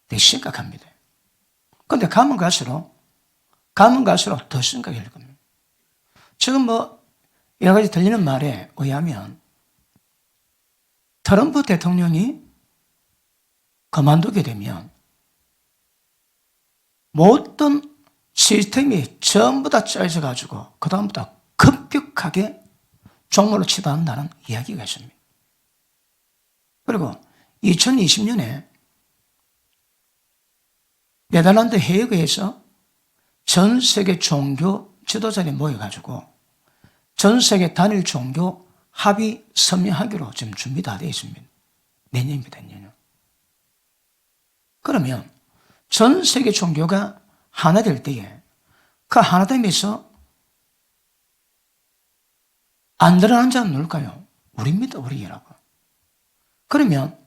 되게 심각합니다. 그런데 가면 갈수록 더 심각해질 겁니다. 지금 여러 가지 들리는 말에 의하면 트럼프 대통령이 그만두게 되면 모든 시스템이 전부 다 짜여져가지고 그다음부터 급격하게 종말로 치닫는다는 이야기가 있습니다. 그리고 2020년에 네덜란드 헤이그에서 전 세계 종교 지도자들이 모여가지고 전 세계 단일 종교 합의 서명하기로 지금 준비 다 되어 있습니다. 내년입니다, 내년. 그러면 전 세계 종교가 하나 될 때에 그 하나됨에서 안 드러나는 자는 누굴까요? 우리입니다, 우리 여러분. 그러면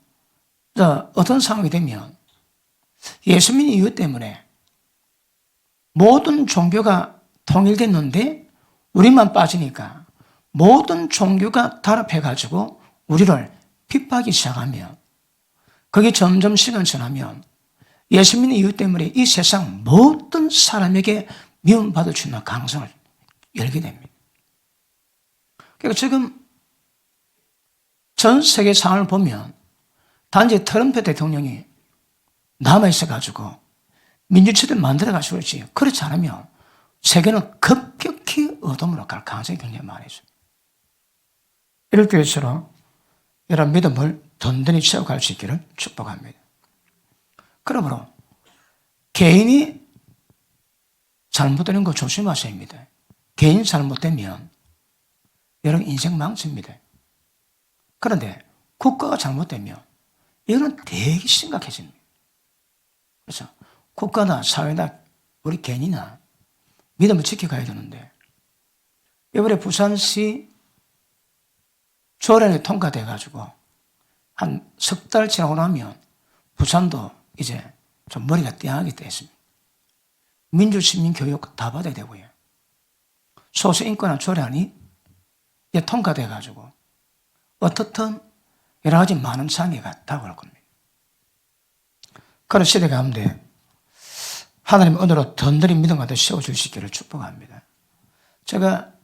어떤 상황이 되면 예수 믿는 이유 때문에 모든 종교가 통일됐는데 우리만 빠지니까 모든 종교가 단합해가지고 우리를 핍박하기 시작하면 그게 점점 시간 지나면 예수 믿는 이유 때문에 이 세상 모든 사람에게 미움받을 수 있는 가능성을 열게 됩니다. 그러니까 지금 전 세계 상황을 보면 단지 트럼프 대통령이 남아있어가지고 민주체를 만들어가지고 있지, 그렇지 않으면 세계는 급격히 어둠으로 갈 가능성이 굉장히 많아요. 이럴 때일수록 이런 믿음을 든든히 채워갈 수 있기를 축복합니다. 그러므로 개인이 잘못되는 거 조심하셔야 합니다. 개인이 잘못되면 여러분 인생 망칩니다. 그런데 국가가 잘못되면 이거는 되게 심각해집니다. 그래서 국가나 사회나 우리 개인이나 믿음을 지켜가야 되는데, 이번에 부산시 조례안이 통과돼가지고 한 석 달 지나고 나면 부산도 이제 좀 머리가 띵하게 됐습니다. 민주시민교육 다 받아야 되고요. 소수인권한 조례안이 이제 통과돼가지고 어떻든 여러 가지 많은 장애가 다가올 겁니다. 그런 시대 가운데 하나님 은혜로 든든히 믿음 가운데 세워주시기를 축복합니다. 제가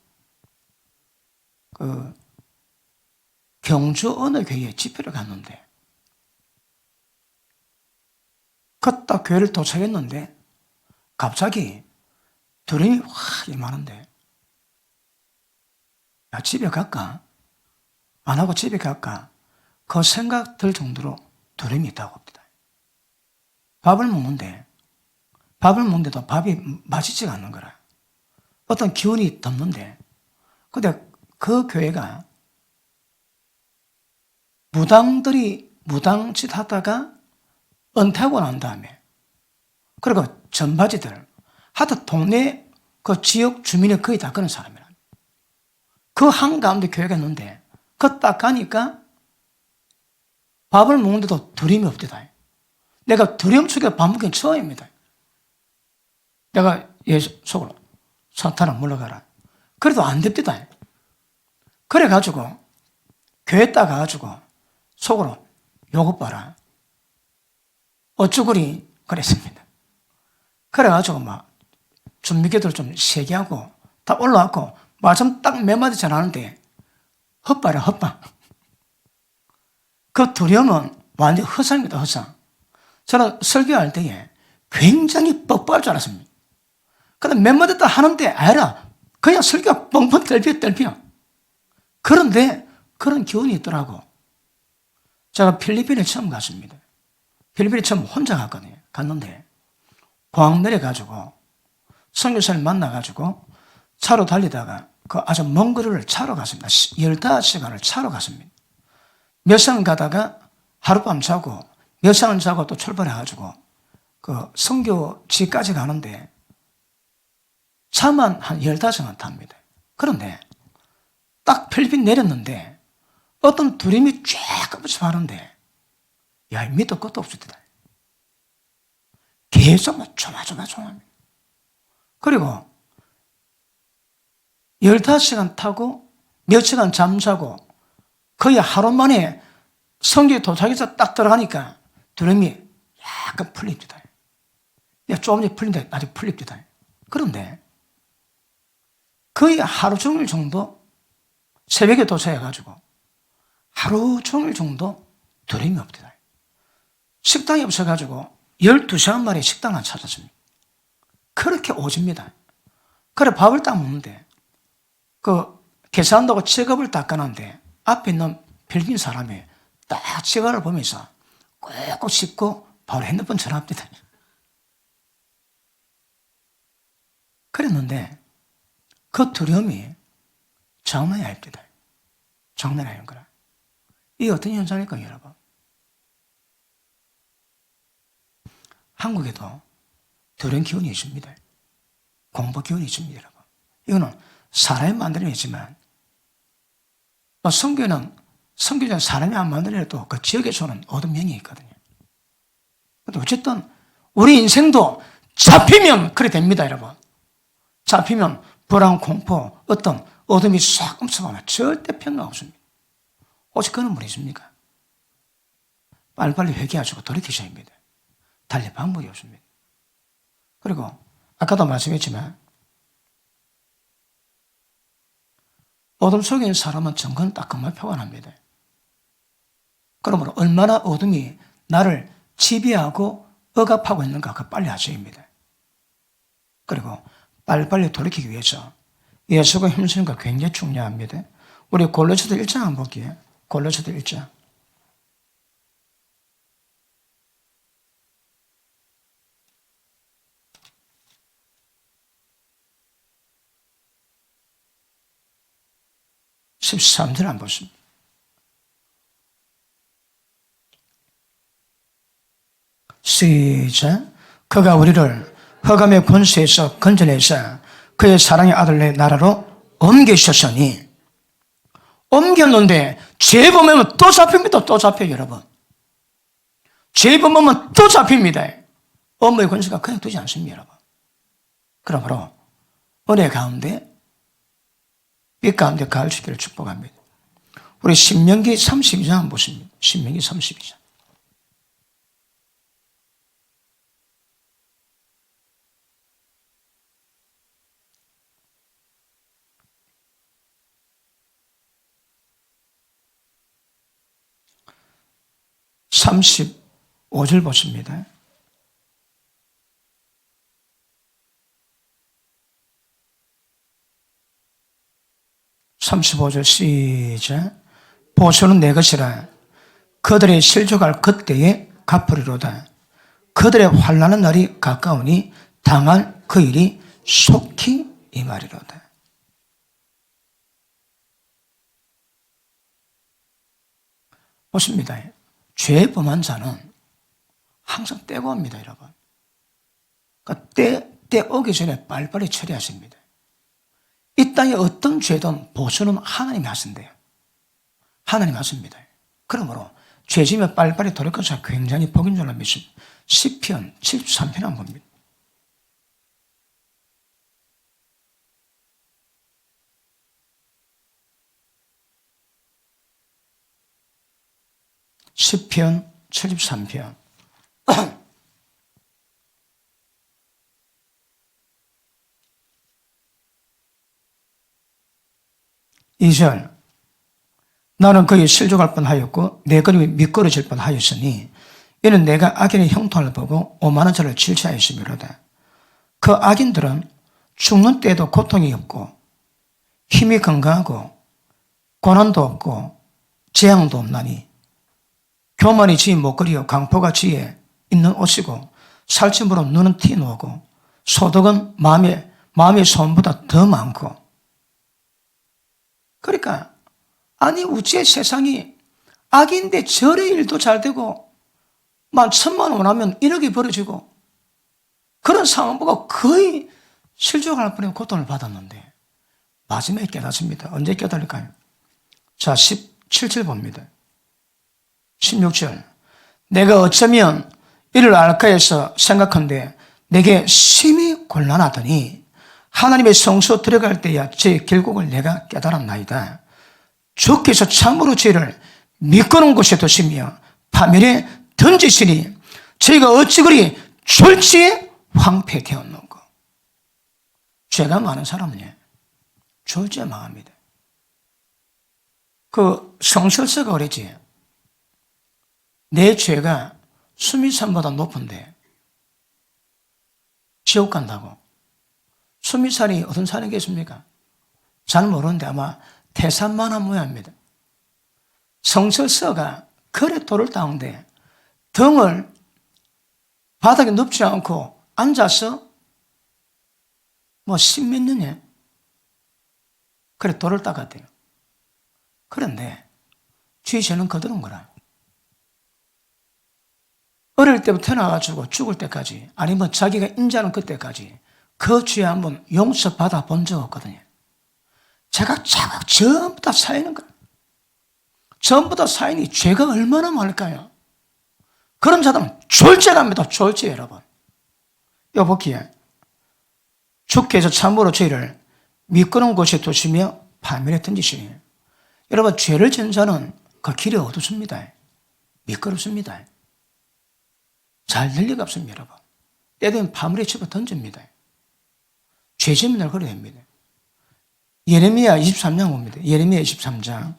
경주 어느 교회에 집회를 갔는데, 딱 교회를 도착했는데 갑자기 두려움이 확 임하는데, 야, 집에 갈까? 안 하고 집에 갈까? 그 생각 들 정도로 두려움이 있다고 합니다. 밥을 먹는데도 밥이 맛있지가 않는 거라. 어떤 기운이 덮는데, 근데 그 교회가 무당들이 무당짓 하다가 은퇴하고 난 다음에, 그리고 전바지들, 하여튼 동네 그 지역 주민이 거의 다 그런 사람이라. 그 한가운데 교회가 있는데, 딱 가니까 밥을 먹는데도 두려움이 없대다. 내가 두려움 속에 밥 먹기는 처음입니다. 내가 속으로 사탄아 물러가라. 그래도 안 됩니다. 그래가지고 교회 딱 가가지고 속으로 요것 봐라. 어쭈구리 그랬습니다. 그래가지고 막 준비기도를 좀 세게 하고 다 올라왔고 말씀 딱 몇 마디 전하는데 헛발이야, 헛발. 그 두려움은 완전 허상입니다, 허상. 저는 설교할 때에 굉장히 뻑뻑할 줄 알았습니다. 근데 몇 마디 딱 하는데 아니라 그냥 설교가 뻥뻥 떨려. 그런데 그런 기운이 있더라고. 제가 필리핀에 처음 갔습니다. 필리핀에 처음 혼자 갔거든요. 갔는데 공항 내려가지고 선교사를 만나가지고 차로 달리다가 그 아주 먼 거리를 차로 갔습니다. 15시간을 차로 갔습니다. 몇 시간 가다가 하룻밤 자고 몇 시간 자고 또 출발해가지고 그 선교지까지 가는데 차만 한 15시간 탑니다. 그런데 딱 필리핀 내렸는데 어떤 두려움이 쫙 끄부쳐 하는데, 야, 밑도 끝도 없었다. 계속 조마조마합니다. 그리고 15시간 타고 몇 시간 잠자고 거의 하루 만에 성교에 도착해서 딱 들어가니까 두려움이 약간 풀립니다. 조금 전에 풀린다, 아직 풀립니다. 그런데 거의 하루 종일 정도 새벽에 도착해가지고 하루 종일 정도 두려움이 없더라. 식당이 없어가지고 12시간 만에 식당을 찾았습니다. 그렇게 오집니다. 그래 밥을 딱 먹는데 그 계산한다고 지갑을 딱 꺼놨는데 앞에 있는 필리핀 사람이 딱 지갑을 보면서 꾹꾹 씹고 바로 핸드폰 전화합니다. 그랬는데 그 두려움이 장난이 아닙니다. 장난이 아닌 거라. 이게 어떤 현상일까요, 여러분? 한국에도 두려운 기운이 있습니다. 공포 기운이 있습니다, 여러분. 이거는 사람이 만들어내지만, 성교는 사람이 안 만들어내도 그 지역에서는 얻은 명이 있거든요. 근데 어쨌든 우리 인생도 잡히면 그래 됩니다, 여러분. 잡히면 불안, 공포, 어떤 어둠이 싹 훔쳐가면 절대 평강 없습니다. 혹시 그런 분이 있습니까? 빨리빨리 회개하시고 돌이키셔야 합니다. 달리 방법이 없습니다. 그리고 아까도 말씀했지만 어둠 속에 있는 사람은 정건 딱 그만 표현합니다. 그러므로 얼마나 어둠이 나를 지배하고 억압하고 있는가 그 빨리 아셔야 합니다. 그리고 빨리빨리 돌이키기 위해서 예수가 힘쓰는 거 굉장히 중요합니다. 우리 골로새서 1장 한번 볼게요. 골로새서 1장. (13절) 한번 보십니다. 시작. 그가 우리를 흑암의 권세에서 건져내서 그의 사랑의 아들의 나라로 옮기셨으니, 옮겼는데 죄 범하면 또 잡힙니다. 또 잡혀요, 여러분. 죄 범하면 또 잡힙니다. 업무의 권세가 그냥 두지 않습니다, 여러분. 그러므로 은혜 가운데 빛 가운데 가을 주기를 축복합니다. 우리 신명기 32장 한번 보십니다. 신명기 32장. (35절) 보십니다. (35절) 시작. 보수는 내 것이라 그들의 실족할 그때에 갚으리로다. 그들의 환난의 날이 가까우니 당할 그 일이 속히 임하리로다. 보십니다. 죄 범한 자는 항상 때가 옵니다, 여러분. 그러니까 때 오기 전에 빨리빨리 처리하십니다. 이 땅에 어떤 죄든 보수는 하나님이 하신대요. 하나님이 하십니다. 그러므로 죄지면 빨리빨리 돌이켜서 굉장히 복인 줄로 믿습니다. 시편 73편 한번 봅니다. 시편 73편. 2절. 나는 그의 실족할 뻔하였고 내 걸음이 미끄러질 뻔하였으니 이는 내가 악인의 형통을 보고 오만한 자를 질투하였음이로다. 그 악인들은 죽는 때에도 고통이 없고 힘이 건강하고 고난도 없고 재앙도 없나니 교만이 지의 목걸이요 강포가 지에 있는 옷이고 살찜으로 눈은 튀노고 소득은 마음의 소원보다 더 많고. 그러니까 아니 우주의 세상이 악인데 절의 일도 잘 되고 10,000만 원 하면 1억이 벌어지고 그런 상황 보고 거의 실족할 뻔해 고통을 받았는데 마지막에 깨닫습니다. 언제 깨달을까요? 자, 17절 봅니다. 16절. 내가 어쩌면 이를 알까 해서 생각한데 내게 심히 곤란하더니 하나님의 성소 들어갈 때야 제 결국을 내가 깨달았나이다. 주께서 참으로 죄를 미끄러운 곳에 두시며 파멸에 던지시니 저희가 어찌 그리 졸지에 황폐되었는고. 죄가 많은 사람은 졸지에 망합니다. 그 성설서가 그랬지. 내 죄가 수미산보다 높은데 지옥 간다고. 수미산이 어떤 산이겠습니까? 잘 모르는데 아마 태산만한 모양입니다. 성설서가 걸에 돌을 닦는데 등을 바닥에 눕지 않고 앉아서 십몇 년에 그래 돌을 닦았대요. 그런데 죄는 거두는 거라. 어릴 때부터 태어나가지고 죽을 때까지 아니면 자기가 인자하는 그때까지 그 죄 한번 용서받아 본 적 없거든요. 자각 전부 다 쌓이는 거예요. 전부 다 쌓이니 죄가 얼마나 많을까요? 그런 자들은 졸죄갑니다. 졸죄 여러분. 여보기에 주께서 참으로 죄를 미끄러운 곳에 두시며 파멸에 던지시니. 여러분 죄를 지은 자는 그 길이 어둡습니다. 미끄럽습니다. 잘 될 리가 없습니다. 여러분. 때되면 파멸에 집어 던집니다. 죄 지으면 날 그래야 됩니다. 예레미야 23장 봅니다. 예레미야 23장.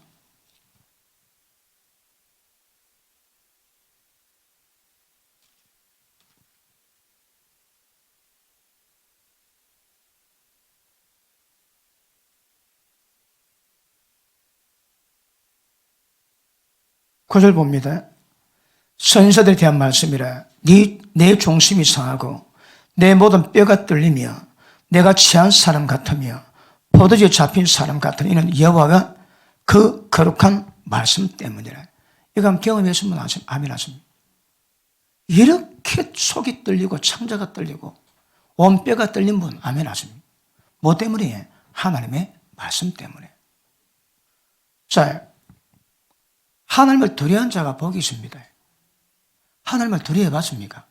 구절 봅니다. 선지자들에 대한 말씀이라. 내 중심이 상하고 내 모든 뼈가 떨리며 내가 취한 사람 같으며 포도주에 잡힌 사람 같은 이는 여호와가 그 거룩한 말씀 때문이라. 이거 한번 경험했으면 아멘 하십니다. 이렇게 속이 떨리고 창자가 떨리고 온 뼈가 떨린 분 아멘 하십니다. 뭐 때문에? 하나님의 말씀 때문에. 자, 하나님을 두려워한 자가 복이 있습니다. 하나님을 두려워해 봤습니까?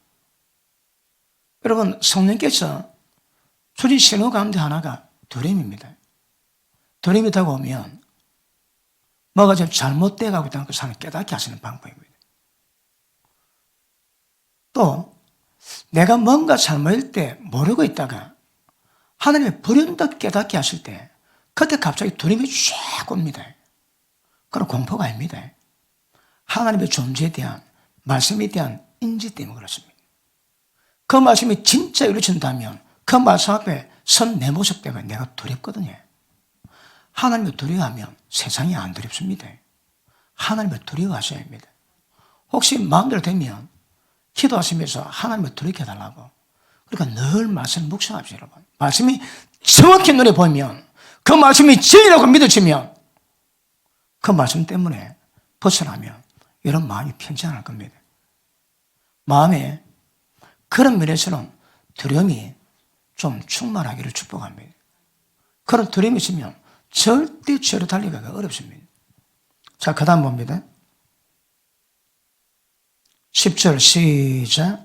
여러분, 성령께서 주신 신호 가운데 하나가 두려움입니다. 두려움이 다가오면 뭐가 좀 잘못되어 가고 있다는 그 사람을 깨닫게 하시는 방법입니다. 또 내가 뭔가 잘못일 때 모르고 있다가 하나님의 불현듯 깨닫게 하실 때 그때 갑자기 두려움이 쫙 옵니다. 그건 공포가 아닙니다. 하나님의 존재에 대한 말씀에 대한 인지 때문에 그렇습니다. 그 말씀이 진짜 이루어진다면 그 말씀 앞에 선 내 모습 때문에 내가 두렵거든요. 하나님을 두려워하면 세상이 안 두렵습니다. 하나님을 두려워하셔야 합니다. 혹시 마음대로 되면 기도하시면서 하나님을 두렵게 해달라고. 그러니까 늘 말씀을 묵상합시다, 여러분. 말씀이 정확히 눈에 보이면 그 말씀이 진리라고 믿어지면 그 말씀 때문에 벗어나면 이런 마음이 편치 않을 겁니다. 마음에 그런 면에서는 두려움이 좀 충만하기를 축복합니다. 그런 두려움이 있으면 절대 죄로 달리기가 어렵습니다. 자, 그 다음 봅니다. 10절 시작.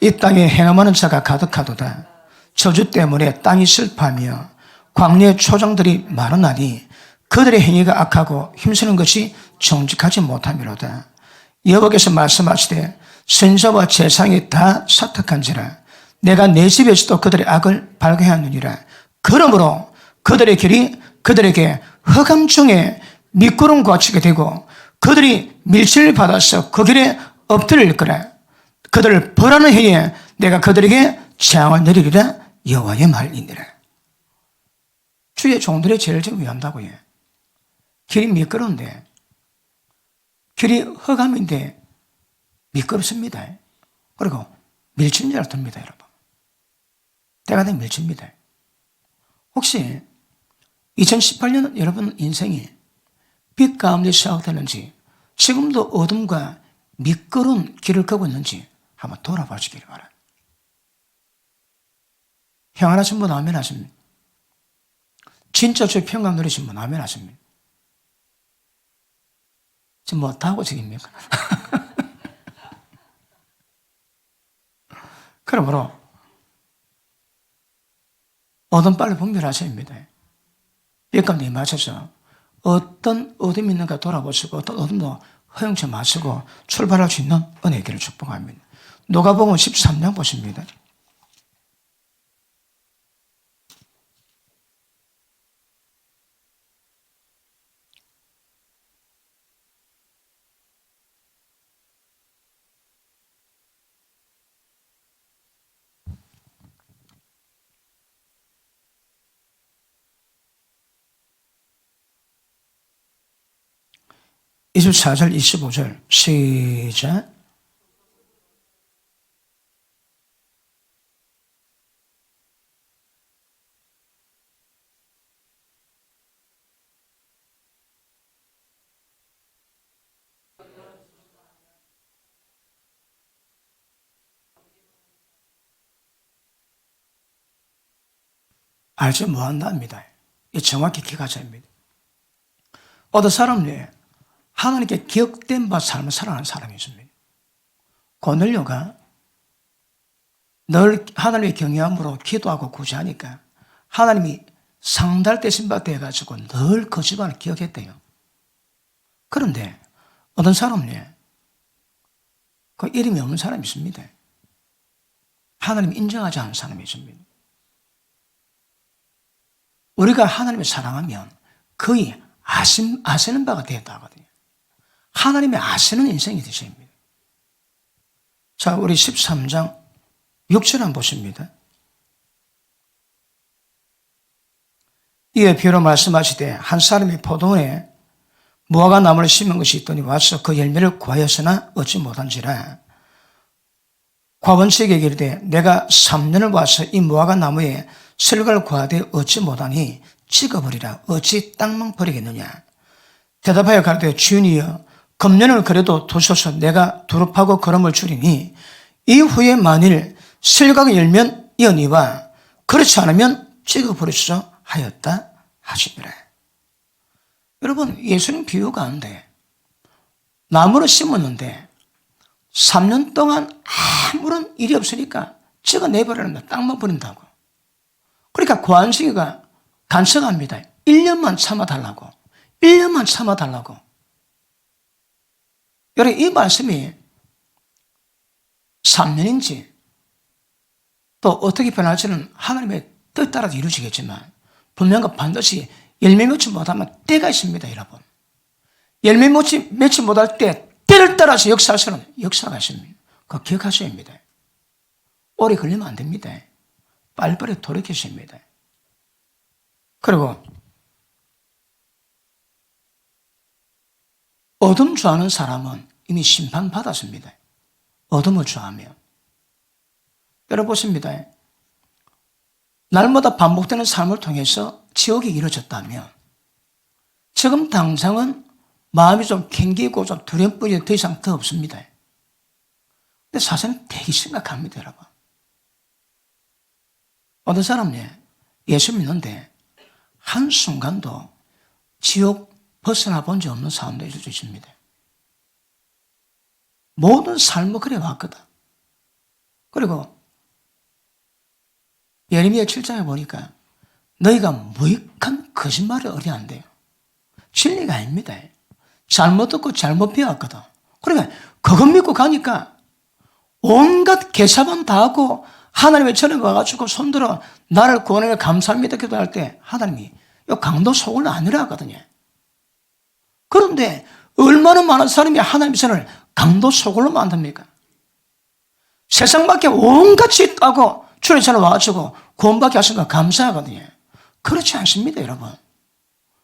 이 땅에 행함하는 자가 가득하도다. 저주 때문에 땅이 슬퍼하며 광야의 초장들이 마르나니 그들의 행위가 악하고 힘쓰는 것이 정직하지 못함이로다. 여호와께서 말씀하시되 선지자와 제사장이 다 사탁한지라 내가 내 집에서도 그들의 악을 발견하느니라. 그러므로 그들의 길이 그들에게 흑암 중에 미끄럼과 치게 되고 그들이 밀치를 받아서 그 길에 엎드릴 거라. 그들을 벌하는 해에 내가 그들에게 재앙을 내리리라. 여호와의 말이니라. 주의 종들의 죄를 지금 위한다고요. 길이 미끄러운데, 길이 흑암인데 미끄럽습니다. 그리고 밀침자를 듭니다, 여러분. 때가 되면 밀칩니다. 혹시 2018년 여러분 인생이 빛 가운데 시작되는지 지금도 어둠과 미끄러운 길을 걷고 있는지 한번 돌아봐 주기를 바랍니다. 평안하신 분 아멘 하십니다. 진짜 주의 평강 누리신 분 아멘 하십니다. 지금 뭐 다 하고 책입니까? 그러므로 어둠 빨리 분별하셔야 합니다. 빛 가운데 임하셔서 어떤 어둠이 있는가 돌아보시고 어떤 어둠도 허용치 마시고 출발할 수 있는 은혜의 길을 축복합니다. 누가복음 13장 보십니다. 이 24절 25절 시작. 알지 못한답니다. 이 정확히 기가져야 합니다. 어떤 사람이 하나님께 기억된 바 삶을 살아가는 사람이 있습니다. 고넬료가 늘 하나님의 경외함으로 기도하고 구제하니까 하나님이 상달되신 바 돼가지고 늘 그 집안을 기억했대요. 그런데 어떤 사람이 그 이름이 없는 사람이 있습니다. 하나님 인정하지 않는 사람이 있습니다. 우리가 하나님을 사랑하면 거의 아시는 바가 되었다 하거든요. 하나님의 아시는 인생이 되셔야 합니다. 자, 우리 13장 6절 한번 보십니다. 이에 비유로 말씀하시되 한 사람이 포도원에 무화과 나무를 심은 것이 있더니 와서 그 열매를 구하였으나 얻지 못한지라. 과원책에 이르되 내가 3년을 와서 이 무화과 나무에 설과를 구하되 얻지 못하니 찍어버리라. 어찌 땅만 버리겠느냐. 대답하여 가로되 주인이여 금년을 그래도 두소서. 내가 두릅하고 거름을 줄이니 이후에 만일 설과가 열면 이어니와 그렇지 않으면 찍어버리소서 하였다 하시니라. 여러분, 예수님 비유 가운데 나무를 심었는데 3년 동안 아무런 일이 없으니까 찍어내버리는다. 땅만 버린다고. 그러니까 고안식이가 간청합니다. 1년만 참아달라고. 1년만 참아달라고. 여러분, 이 말씀이 3년인지 또 어떻게 변할지는 하나님의 뜻 따라서 이루어지겠지만 분명히 반드시 열매 맺지 못하면 때가 있습니다, 여러분. 열매 맺지 못할 때 때를 따라서 역사하시는 역사가 있습니다. 그거 기억하셔야 합니다. 오래 걸리면 안 됩니다. 빨리빨리 돌이키셔야 합니다. 그리고 어둠 좋아하는 사람은 이미 심판받았습니다. 어둠을 좋아하며. 여러분 보십니다. 날마다 반복되는 삶을 통해서 지옥이 이루어졌다면 지금 당장은 마음이 좀 캥기고 좀 두려움뿐이 더 이상 더 없습니다. 근데 사실은 되게 심각합니다, 여러분. 어떤 사람이 예수 믿는데 한순간도 지옥 벗어나 본 적 없는 사람도 있을 수 있습니다. 모든 삶을 그래 왔거든. 그리고 예레미야 7장에 보니까 너희가 무익한 거짓말을 의뢰한대요. 진리가 아닙니다. 잘못 듣고 잘못 배웠거든. 그러니까 그것 믿고 가니까 온갖 개사만 다 하고 하나님의 전에 와가지고 손들어 나를 구원해 감사합니다 기도할 때 하나님이 이 강도 속을 아니라 하거든요. 그런데 얼마나 많은 사람이 하나님의 전을 강도 속으로 만듭니까? 세상 밖에 온갖 짓 하고 주의 전에 와가지고 구원받게 하신 거 감사하거든요. 그렇지 않습니다, 여러분.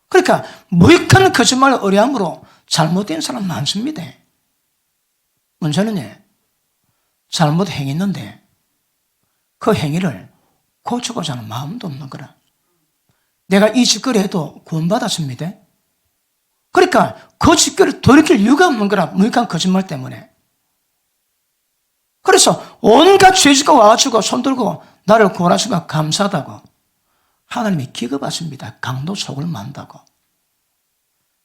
그러니까 무익한 거짓말을 의뢰함으로 잘못된 사람 많습니다. 문제는 잘못 행했는데 그 행위를 고쳐보자 하는 마음도 없는 거라. 내가 이 짓거리 해도 구원받았습니다. 그러니까 그 짓거리를 돌이킬 이유가 없는 거라. 무익한 거짓말 때문에. 그래서 온갖 죄짓고 와가지고 손들고 나를 구원하신 거 감사하다고 하나님이 기겁하십니다. 강도 속을 만다고.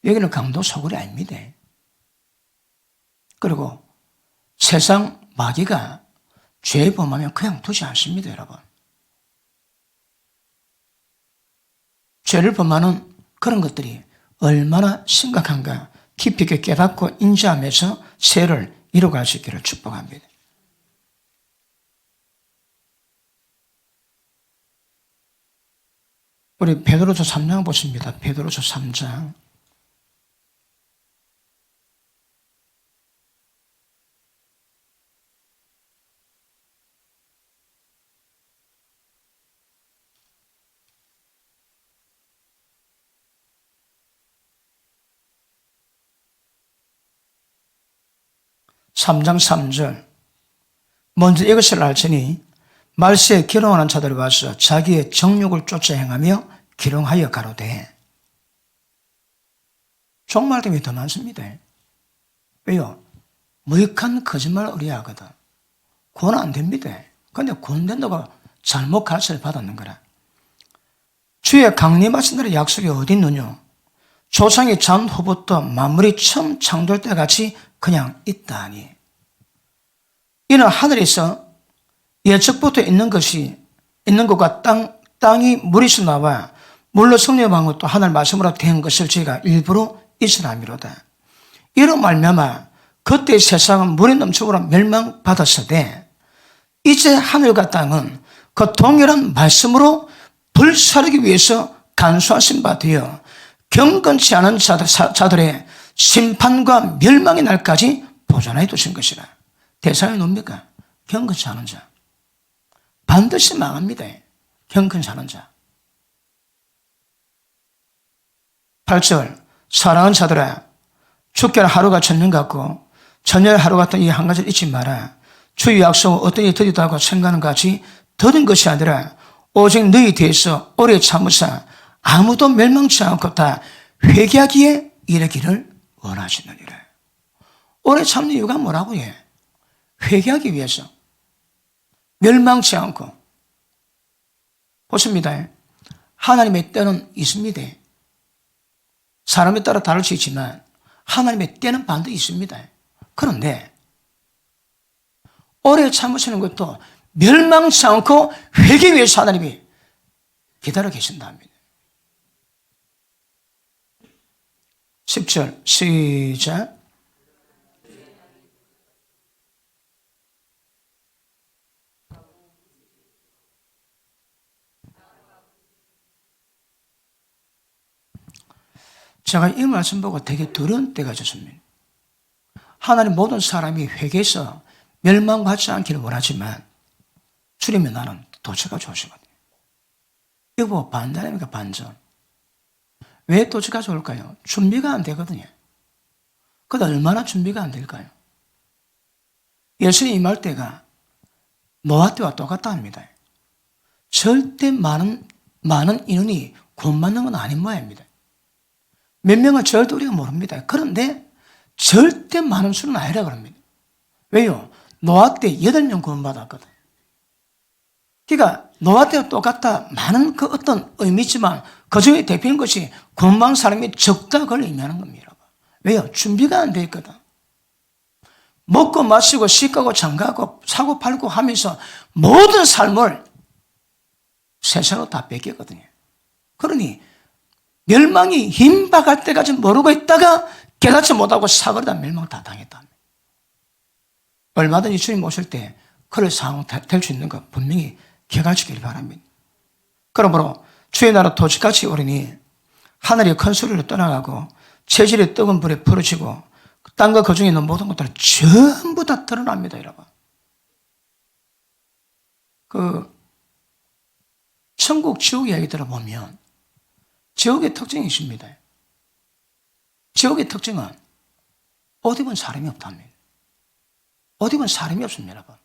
여기는 강도 속을이 아닙니다. 그리고 세상 마귀가 죄 범하면 그냥 두지 않습니다, 여러분. 죄를 범하는 그런 것들이 얼마나 심각한가 깊이 있게 깨닫고 인지하면서 죄를 이루어갈 수 있기를 축복합니다. 우리 베드로서 3장 보십니다. 베드로서 3장. (3장 3절) 먼저 이것을 알지니 말세에 기롱하는 자들이 와서 자기의 정욕을 쫓아 행하며 기롱하여 가로되. 종말 때문에 더 많습니다. 왜요? 무익한 거짓말을 의뢰하거든. 구원 안 됩니다. 그런데 구원된다고 잘못 가르침을 받았는 거라. 주의 강림하신 날의 약속이 어디 있느냐? 조상의 전 후부터 만물이 처음 창조될 때 같이 그냥 있다 하니. 이는 하늘에서 예측부터 있는 것과 땅이 물에서 나와 물로 성령한 것도 하늘 말씀으로 된 것을 저희가 일부러 있으라미로다. 이로 말미암아 그때 세상은 물에 넘쳐으로 멸망받았으되 이제 하늘과 땅은 그 동일한 말씀으로 불사르기 위해서 간수하신 바 되어 경건치 않은 자들의 심판과 멸망의 날까지 보존해 두신 것이라. 대상이 뭡니까? 경건치 않은 자. 반드시 망합니다. 경건치 않은 자. 8절 사랑하는 자들아, 죽게는 하루가 천년 같고 천년의 하루 같은 이 한 가지를 잊지 마라. 주의 약속은 어떤 일이 더디다고 생각하는 같이 더딘 것이 아니라 오직 너희 뒤에서 오래 참으사 아무도 멸망치 않고 다 회개하기에 이르기를 원하시느니라. 오래 참는 이유가 뭐라고 해? 회개하기 위해서. 멸망치 않고. 보십니다. 하나님의 때는 있습니다. 사람에 따라 다를 수 있지만 하나님의 때는 반드시 있습니다. 그런데 오래 참으시는 것도 멸망치 않고 회개 위해서 하나님이 기다려 계신답니다. 10절 시작. 제가 이 말씀 보고 되게 두려운 때가 있었습니다. 하나님 모든 사람이 회개해서 멸망받지 않기를 원하지만 주님의 나는 도처가 좋으시거든요. 이거 반전입니까? 반전. 왜 도처가 좋을까요? 준비가 안 되거든요. 그런데 얼마나 준비가 안 될까요? 예수님 임할 때가 노아 때와 똑같다 합니다. 절대 많은 인원이 구원받는 건 아닌 모양입니다. 몇 명은 절대 우리가 모릅니다. 그런데 절대 많은 수는 아니라 그럽니다. 왜요? 노아 때 8명 구원받았거든. 그러니까 노아 때와 똑같다. 많은 그 어떤 의미지만 그 중에 대표인 것이 구원받은 사람이 적다 그걸 의미하는 겁니다. 왜요? 준비가 안 돼 있거든. 먹고 마시고 씻고 장가고 사고 팔고 하면서 모든 삶을 세상으로 다 뺏겼거든요. 그러니 멸망이 임박할 때까지 모르고 있다가 깨닫지 못하고 사거리다 멸망 다 당했다. 얼마든지 주님 오실 때 그럴 상황 될 수 있는 거 분명히 기억하시길 바랍니다. 그러므로 주의 나라 도시같이 오르니 하늘이 큰 소리로 떠나가고 체질이 뜨거운 불에 부러지고 땅과 그 중에 있는 모든 것들은 전부 다 드러납니다, 여러분. 천국 지옥 이야기 들어보면 지옥의 특징이 있습니다. 지옥의 특징은 어디 보면 사람이 없답니다. 어디 보면 사람이 없습니다, 여러분.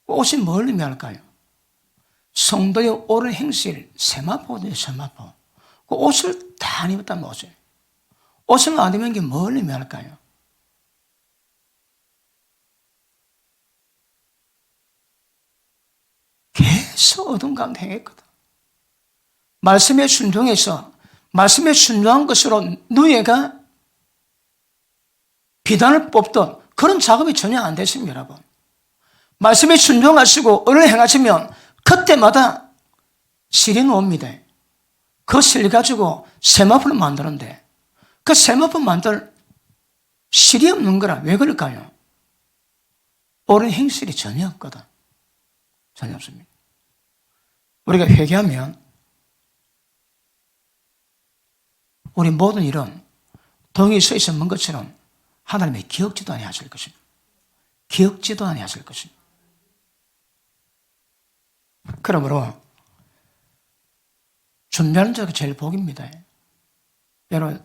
옷이 뭘 의미할까요? 성도의 옳은 행실, 세마포거든요, 세마포. 그 옷을 다 안 입었다면 옷을 안 입는 게 뭘 의미할까요? 계속 어둠 가운데 행했거든. 말씀에 순종해서 말씀에 순종한 것으로 누에가 비단을 뽑던 그런 작업이 전혀 안 됐습니다, 여러분. 말씀에 순종하시고 의를 행하시면 그때마다 실이 옵니다. 그 실 가지고 세마포를 만드는데 그 세마포 만들 실이 없는 거라. 왜 그럴까요? 옳은 행실이 전혀 없거든. 전혀 없습니다. 우리가 회개하면 우리 모든 일은 동이 서 있는 것처럼 하나님의 기억지도 아니 하실 것입니다. 기억지도 아니 하실 것입니다. 그러므로 준비하는 자가 제일 복입니다. 여러분,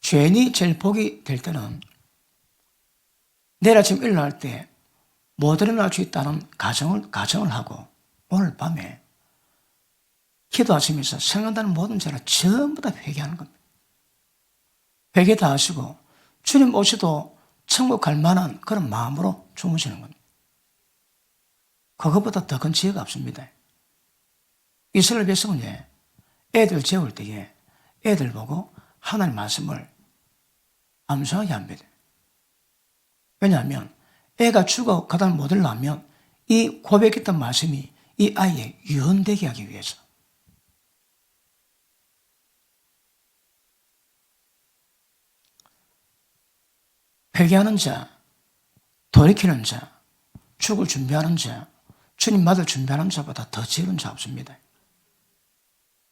죄인이 제일 복이 될 때는 내일 아침 일어날 때 못 일어날 수 있다는 가정을 하고 오늘 밤에 기도하시면서 생각나는 모든 죄를 전부 다 회개하는 겁니다. 회개 다 하시고 주님 오시도 천국 갈 만한 그런 마음으로 주무시는 겁니다. 그것보다 더 큰 지혜가 없습니다. 이스라엘 백성은 애들 재울 때에 애들 보고 하나님 말씀을 암송하게 합니다. 왜냐하면 애가 죽어 가다 못 일어나면 이 고백했던 말씀이 이 아이의 유언되게 하기 위해서. 회개하는 자, 돌이키는 자, 죽을 준비하는 자, 주님 맞을 준비하는 자보다 더 지혜로운 자 없습니다.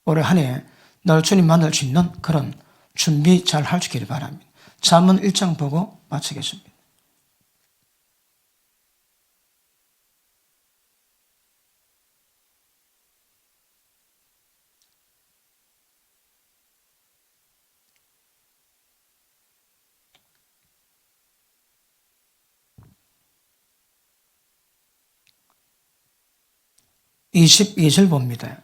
올해 한 해 늘 주님 만날 수 있는 그런 준비 잘 할 수 있기를 바랍니다. 잠언 1장 보고 마치겠습니다. (22절) 봅니다.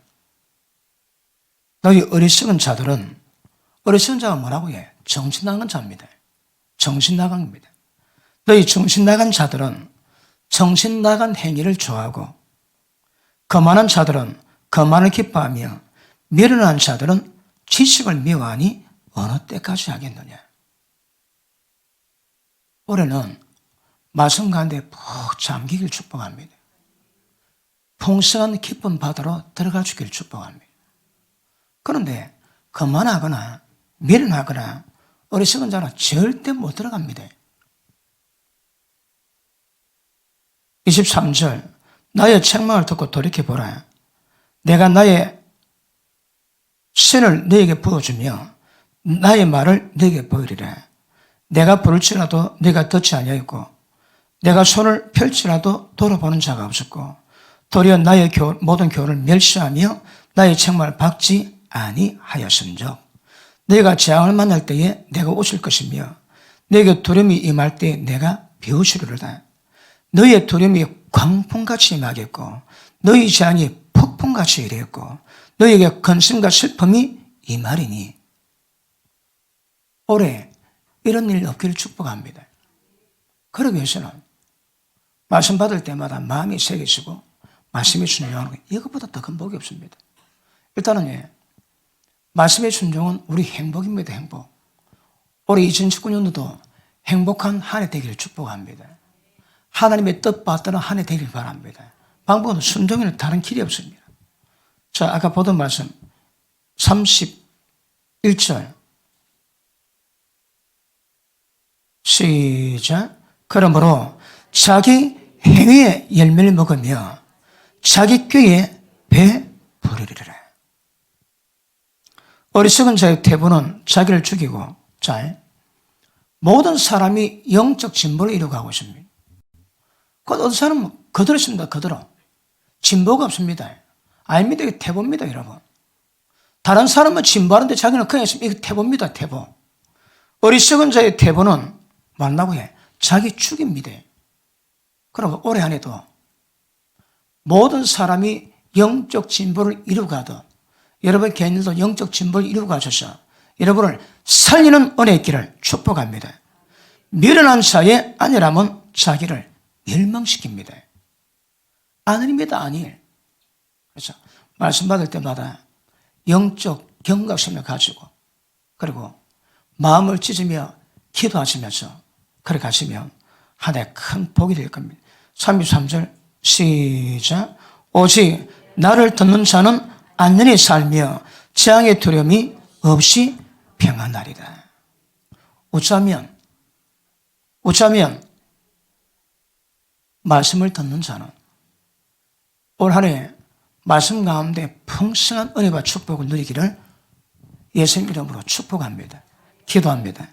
너희 어리석은 자들은, 어리석은 자가 뭐라고 해? 정신 나간 자입니다. 정신 나간입니다. 너희 정신 나간 자들은 정신 나간 행위를 좋아하고, 거만한 자들은 거만을 기뻐하며, 미련한 자들은 지식을 미워하니 어느 때까지 하겠느냐. 올해는 말씀 가운데 푹 잠기길 축복합니다. 풍성한 기쁜 바다로 들어갈 수 있기를 축복합니다. 그런데 거만하거나 미련하거나 어리석은 자는 절대 못 들어갑니다. 23절 나의 책망을 듣고 돌이켜보라. 내가 나의 신을 너에게 부어주며 나의 말을 너에게 보이리라. 내가 부를지라도 네가 듣지 아니하였고 내가 손을 펼치라도 돌아보는 자가 없었고 도리어 나의 모든 교훈을 멸시하며 나의 책망을 받지 아니하였음즉 내가 재앙을 만날 때에 내가 웃을 것이며 너에게 두려움이 임할 때에 내가 비웃으리로다. 너희의 두려움이 광풍같이 임하겠고 너희 재앙이 폭풍같이 이르겠고 너희에게 근심과 슬픔이 임하리니. 올해 이런 일 없기를 축복합니다. 그러기 위해서는 말씀 받을 때마다 마음이 새겨지고 말씀에 순종하는 거, 이것보다 더 큰 복이 없습니다. 일단은 말씀의 순종은 우리 행복입니다. 행복. 올해 2019년도도 행복한 한 해 되기를 축복합니다. 하나님의 뜻 받드는 한 해 되길 바랍니다. 방법은 순종에는 다른 길이 없습니다. 자, 아까 보던 말씀 31절 시작. 그러므로 자기 행위의 열매를 먹으며 자기 꾀에 배부르리라. 어리석은 자의 태부는 자기를 죽이고, 자, 모든 사람이 영적 진보를 이루어가고 있습니다. 그 어떤 사람은 그대로 있습니다. 그대로. 진보가 없습니다. 아닙니다. 이게 태보입니다, 여러분. 다른 사람은 진보하는데 자기는 그냥 있으면 이게 태보입니다. 태보. 어리석은 자의 태보는 뭐라고 해? 자기 죽입니다. 그럼 올해 한 해도 모든 사람이 영적 진보를 이루어가도 여러분 개인들도 영적 진보를 이루어가셔서 여러분을 살리는 은혜의 길을 축복합니다. 미련한 자의 아니라면 자기를 멸망시킵니다. 아닙니다. 아니에요. 그래서 말씀 받을 때마다 영적 경각심을 가지고 그리고 마음을 찢으며 기도하시면서 그렇게 가시면 한 해 큰 복이 될 겁니다. 33절 시작. 오직 나를 듣는 자는 안전히 살며 재앙의 두려움이 없이 평안하리라. 어쩌면 말씀을 듣는 자는 올 한 해 말씀 가운데 풍성한 은혜와 축복을 누리기를 예수님 이름으로 축복합니다. 기도합니다.